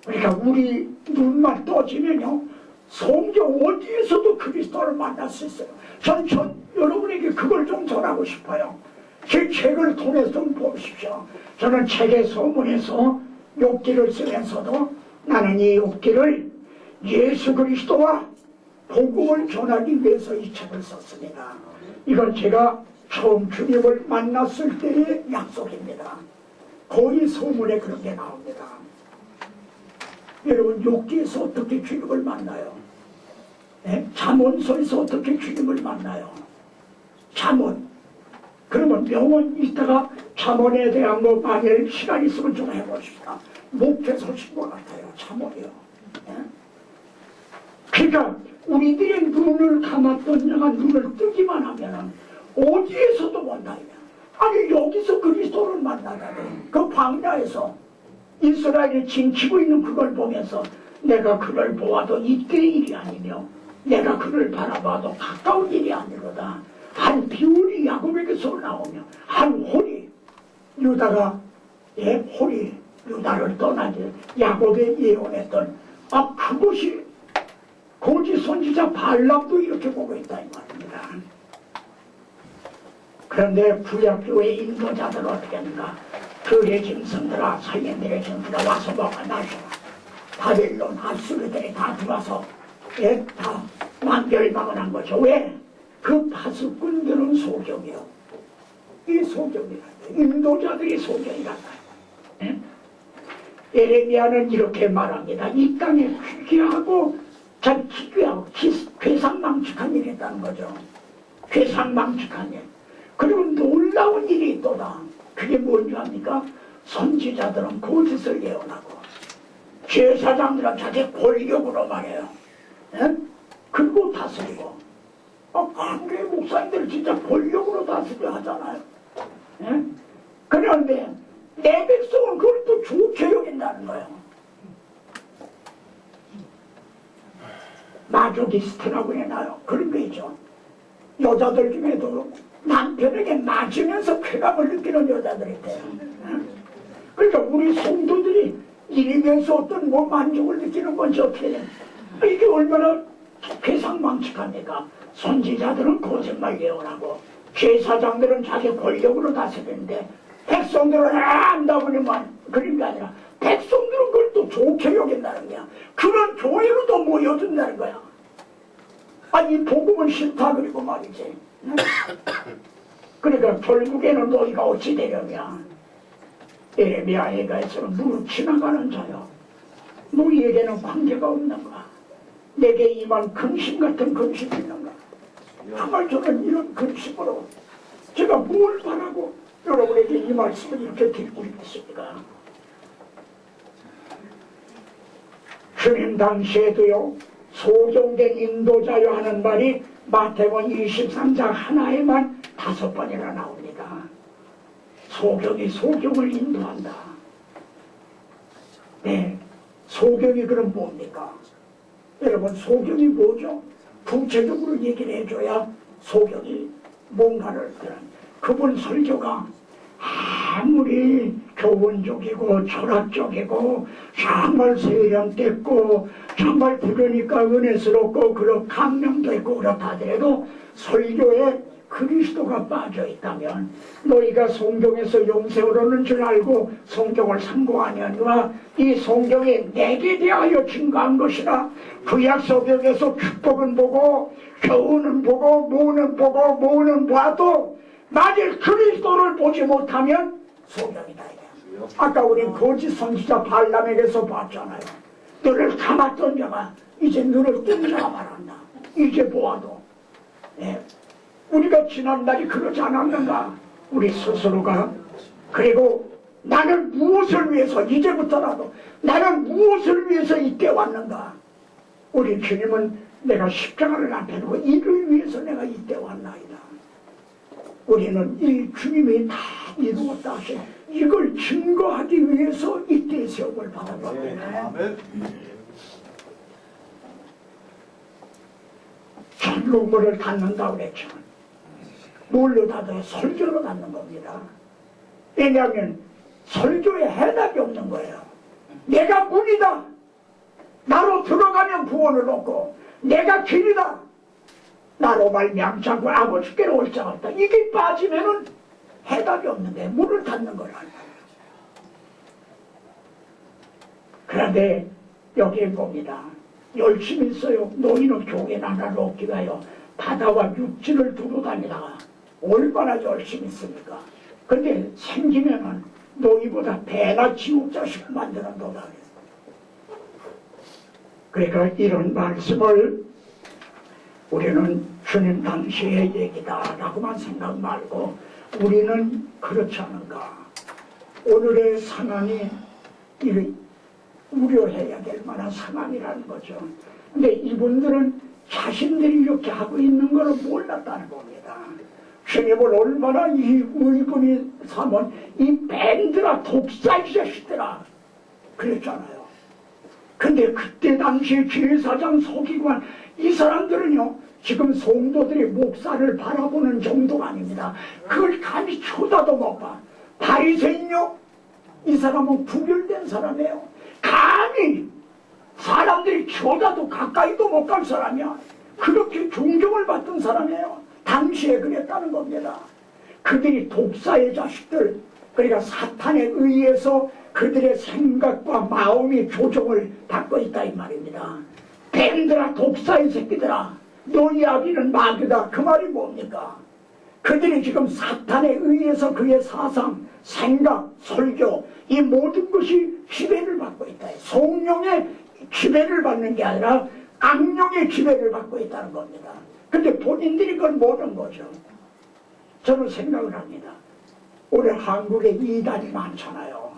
그러니까 우리 눈만 떠지면요 성경 어디에서도 그리스도를 만날 수 있어요. 전 여러분에게 그걸 좀 전하고 싶어요. 제 책을 통해서 좀 보십시오. 저는 책의 서문에서 욥기를 쓰면서도 나는 이 욥기를 예수 그리스도와 복음을 전하기 위해서 이 책을 썼습니다. 이건 제가 처음 주님을 만났을 때의 약속입니다. 거의 서문에 그런 게 나옵니다. 여러분 욥기에서 어떻게 주님을 만나요? 네? 잠언서에서 어떻게 주님을 만나요? 잠언. 그러면 명언 이따가 잠언에 대한 거 만일 시간 있으면 좀 해보십시다. 목회서신 것 같아요. 잠언이요. 네? 그러니까 우리들의 눈을 감았던 자가 눈을 뜨기만 하면 어디에서도 만나요. 아니 여기서 그리스도를 만나다니 그 광야에서 이스라엘이 징치고 있는 그걸 보면서 내가 그를 보아도 이때 일이 아니며 내가 그를 바라봐도 가까운 일이 아니로다. 한 비울이 야곱에게서 나오며 한 홀이 유다가 홀이 유다를 떠나지 야곱에 예언했던 그것이 거짓 선지자 발람도 이렇게 보고 있다 이 말입니다. 그런데 구약교회 인도자들은 어떻게 하는가? 그의 짐승들아 사이인들의 짐승들아 와서 먹어 마셔라. 바벨론 아수르들이 다 들어와서 다 완결망을 한 거죠. 왜? 그 파수꾼들은 소경이요. 이 소경이란다. 인도자들이 소경이란다. 예레미야는 이렇게 말합니다. 이 땅에 귀하고 참 기괴하고 괴상망측한 일이 있다는 거죠. 괴상망측한 일. 그리고 놀라운 일이 있도다. 그게 뭔지 압니까? 선지자들은 거짓을 예언하고 제사장들은 자기 권력으로 말해요. 그리고 다스리고 한국의 목사님들 진짜 권력으로 다스려 하잖아요. 그런데 내 백성은 그걸 또 좋게 여긴다는 거예요. 마조기스트라고 해놔요. 그런 거 있죠. 여자들 중에도 남편에게 맞으면서 쾌감을 느끼는 여자들이 있대요. 그러니까 우리 성도들이 이러면서 어떤 만족을 느끼는 건지 어떻게 돼? 이게 얼마나 괴상망측합니까? 선지자들은 거짓말 예언하고 제사장들은 자기 권력으로 다스리는데 백성들은 안다고만 그런 게 아니라 백성들은 그걸 또 좋게 여긴다는 거야. 그런 교회로도 모여든다는 거야. 아니 복음은 싫다 그리고 말이지. 그러니까 결국에는 너희가 어찌 되려냐. 에레미야에게서는 무릇 지나가는 자여, 너희에게는 관계가 없는가? 내게 임한 근심 같은 근심이 있는가? 정말 저는 이런 근심으로 제가 뭘 바라고 여러분에게 이 말씀을 이렇게 드리고 있습니까? 주님 당시에도요, 소경된 인도자여 하는 말이 마태복음 23장 하나에만 5번이나 나옵니다. 소경이 소경을 인도한다. 네, 소경이 그럼 뭡니까? 여러분, 소경이 뭐죠? 구체적으로 얘기를 해줘야 소경이 뭔가를 그분 설교가 아무리 교훈적이고 철학적이고 정말 세련됐고 정말 들으니까 은혜스럽고 그런 감명도 있고 그렇다 하더라도 설교에 그리스도가 빠져있다면 너희가 성경에서 영생을 얻는 줄 알고 성경을 상고하냐니와 이 성경이 내게 대하여 증거한 것이라. 구약 성경에서 축복은 보고 교훈은 보고 뭐는 봐도 만일 그리스도를 보지 못하면 소경이다. 아까 우리 거짓 선지자 발람에게서 봤잖아요. 눈을 감았던 자가 이제 눈을 뜬 자가 말한다. 이제 보아도. 네. 우리가 지난날이 그러지 않았는가? 우리 스스로가. 그리고 나는 무엇을 위해서, 이제부터라도 나는 무엇을 위해서 이때 왔는가? 우리 주님은 내가 십자가를 안 펴고 이를 위해서 내가 이때 왔나이다. 우리는 이 주님이 다 이루었다 하신 이걸 증거하기 위해서 이때 세움을 받은 겁니다. 전루물을 닫는다고 그랬죠. 뭘로 닫아요? 설교로 닫는 겁니다. 왜냐하면 설교에 해답이 없는 거예요. 내가 문이다. 나로 들어가면 구원을 얻고 내가 길이다. 나로 말미암자고 아버지께로 올 자가 없다. 이게 빠지면은 해답이 없는데 문을 닫는 거라. 그런데 여기에 봅니다. 열심히 있어요. 너희는 교회 나라를 얻기 위하여 바다와 육지를 두루 다니다가 얼마나 열심히 있습니까? 근데 생기면은 너희보다 배나 지옥자식 만드는도다. 그러니까 이런 말씀을 우리는 주님 당시의 얘기다 라고만 생각 말고 우리는 그렇지 않은가. 오늘의 상황이 우려해야 될 만한 상황이라는 거죠. 근데 이분들은 자신들이 이렇게 하고 있는 걸 몰랐다는 겁니다. 주님을 얼마나 이 의분이 삼은 이 밴드라 독사이 자식들아 그랬잖아요. 근데 그때 당시 제사장 서기관 이 사람들은요 지금 성도들이 목사를 바라보는 정도가 아닙니다. 그걸 감히 쳐다도 못 봐. 바리새인요 이 사람은 구별된 사람이에요. 감히 사람들이 쳐다도 가까이도 못 갈 사람이야. 그렇게 존경을 받던 사람이에요. 당시에 그랬다는 겁니다. 그들이 독사의 자식들, 그러니까 사탄에 의해서 그들의 생각과 마음이 조종을 받고 있다 이 말입니다. 뱀들아 독사의 새끼들아 너희 아비는 마귀다. 그 말이 뭡니까? 그들이 지금 사탄에 의해서 그의 사상, 생각, 설교 이 모든 것이 지배를 받고 있다. 성령의 지배를 받는 게 아니라 악령의 지배를 받고 있다는 겁니다. 근데 본인들이 그걸 모르는 거죠. 저는 생각을 합니다. 올해 한국에 이단이 많잖아요.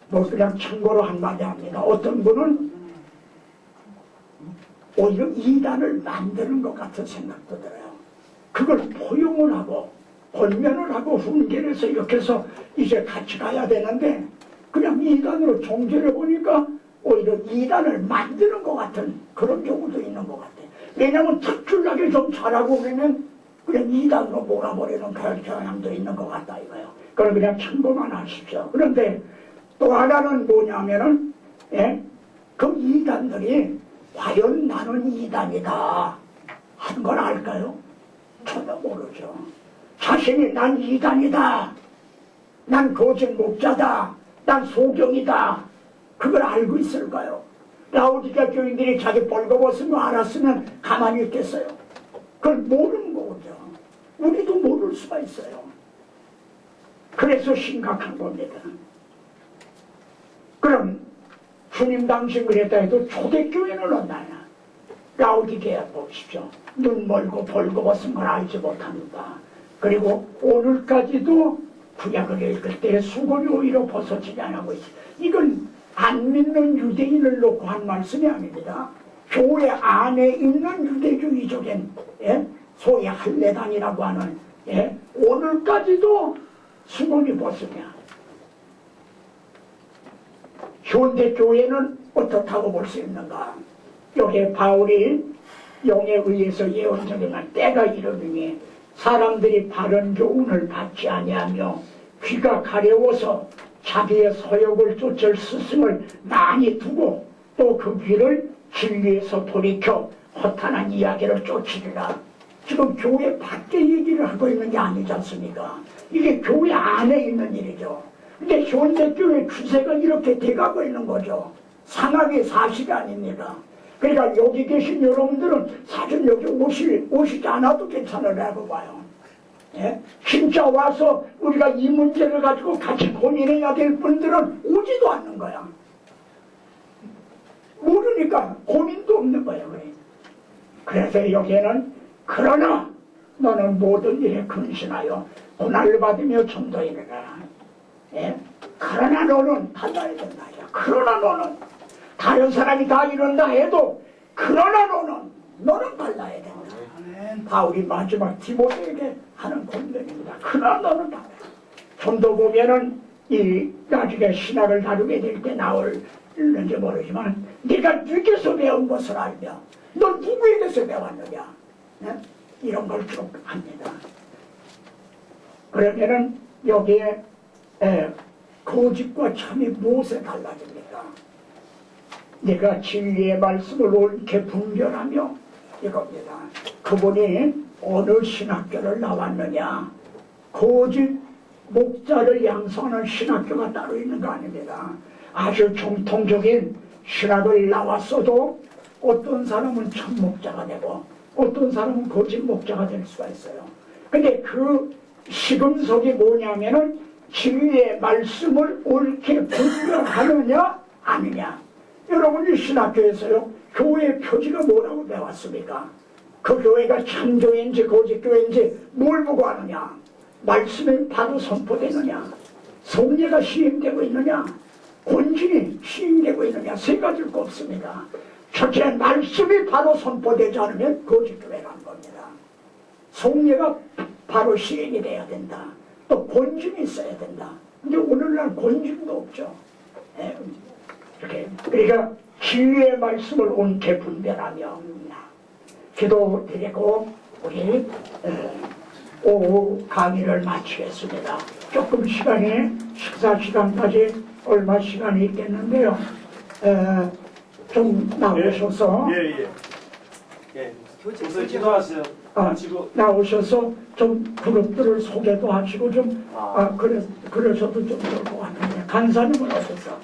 뭐 그냥 참고로 한마디 합니다. 어떤 분은 오히려 이단을 만드는 것 같은 생각도 들어요. 그걸 포용을 하고 권면을 하고 훈계해서 이렇게 해서 이제 같이 가야 되는데 그냥 이단으로 종결해 보니까 오히려 이단을 만드는 것 같은 그런 경우도 있는 것 같아요. 왜냐하면 특출나게 좀 잘하고 그러면 그냥 이단으로 몰아버리는 그런 경향도 있는 것 같다 이거예요. 그걸 그냥 참고만 하십시오. 그런데 또 하나는 뭐냐면은 그 이단들이 과연 나는 이단이다 하는 걸 알까요? 전혀 모르죠. 자신이 난 이단이다, 난 거짓 목자다, 난 소경이다 그걸 알고 있을까요? 라오디게아 교인들이 자기 벌거벗은 거 알았으면 가만히 있겠어요? 그걸 모르는 거죠. 우리도 모를 수가 있어요. 그래서 심각한 겁니다. 그럼 주님 당시 그랬다 해도 초대교회는 얼마나 라오디게아 보십시오. 눈 멀고 벌거벗은 걸 알지 못합니다. 그리고 오늘까지도 구약을 읽을 때 수건이 오히려 벗어지지 않고 있어요. 이건 안 믿는 유대인을 놓고 한 말씀이 아닙니다. 교회 안에 있는 유대주의적인 소위 할례단이라고 하는 오늘까지도 수건이 벗으냐. 현대교회는 어떻다고 볼 수 있는가. 여기에 바울이 영에 의해서 예언적인 때가 이르느니 사람들이 바른 교훈을 받지 아니하며 귀가 가려워서 자기의 서욕을 쫓을 스승을 많이 두고 또 그 귀를 진리에서 돌이켜 허탄한 이야기를 쫓으리라. 지금 교회 밖에 얘기를 하고 있는 게 아니지 않습니까? 이게 교회 안에 있는 일이죠. 근데 현대교회 추세가 이렇게 돼가고 있는 거죠. 상황이 사실이 아닙니다. 그러니까 여기 계신 여러분들은 사실 여기 오시지 않아도 괜찮으라고 봐요. 예? 진짜 와서 우리가 이 문제를 가지고 같이 고민해야 될 분들은 오지도 않는 거야. 모르니까 고민도 없는 거예요. 그래서 여기에는 그러나 너는 모든 일에 근신하여 고난을 받으며 전도해라. 예? 그러나 너는 달라야 된다. 그러나 너는 다른 사람이 다 이런다 해도 그러나 너는 달라야 된다. 바울이 마지막 디모데에게 하는 권면입니다. 그러나 너는 달라. 좀 더 보면은 이 나중에 신학을 다루게 될 때 나올는지 모르지만 네가 누구에서 배운 것을 알며 너 누구에게서 배웠느냐. 네? 이런 걸 쭉 합니다. 그러면은 여기에 거짓과 참이 무엇에 달라집니까? 내가 진리의 말씀을 옳게 분별하며 이겁니다. 그분이 어느 신학교를 나왔느냐. 거짓 목자를 양성하는 신학교가 따로 있는 거 아닙니다. 아주 정통적인 신학을 나왔어도 어떤 사람은 참 목자가 되고 어떤 사람은 거짓 목자가 될 수가 있어요. 근데 그 시금석이 뭐냐면은 진리의 말씀을 옳게 분별하느냐 아니냐. 여러분이 신학교에서요 교회 표지가 뭐라고 배웠습니까? 그 교회가 참교회인지 거짓교회인지 뭘 보고 하느냐. 말씀이 바로 선포되느냐, 성례가 시행되고 있느냐, 권진이 시행되고 있느냐. 세 가지일 거 없습니다. 첫째, 말씀이 바로 선포되지 않으면 거짓교회라는 겁니다. 성례가 바로 시행이 돼야 된다. 또 권진이 있어야 된다. 근데 오늘날 권진도 없죠. 이렇게. 그러니까 진리의 말씀을 옳게 분별하며 기도드리고 우리 오후 강의를 마치겠습니다. 조금 시간이 식사 시간까지 얼마 시간이 있겠는데요. 좀 나오셔서 우선 기도하세요. 나오셔서 좀 그룹들을 소개도 하시고 좀 그러셔도 좀 좋을 것 같은데 간사님은 어떠세요?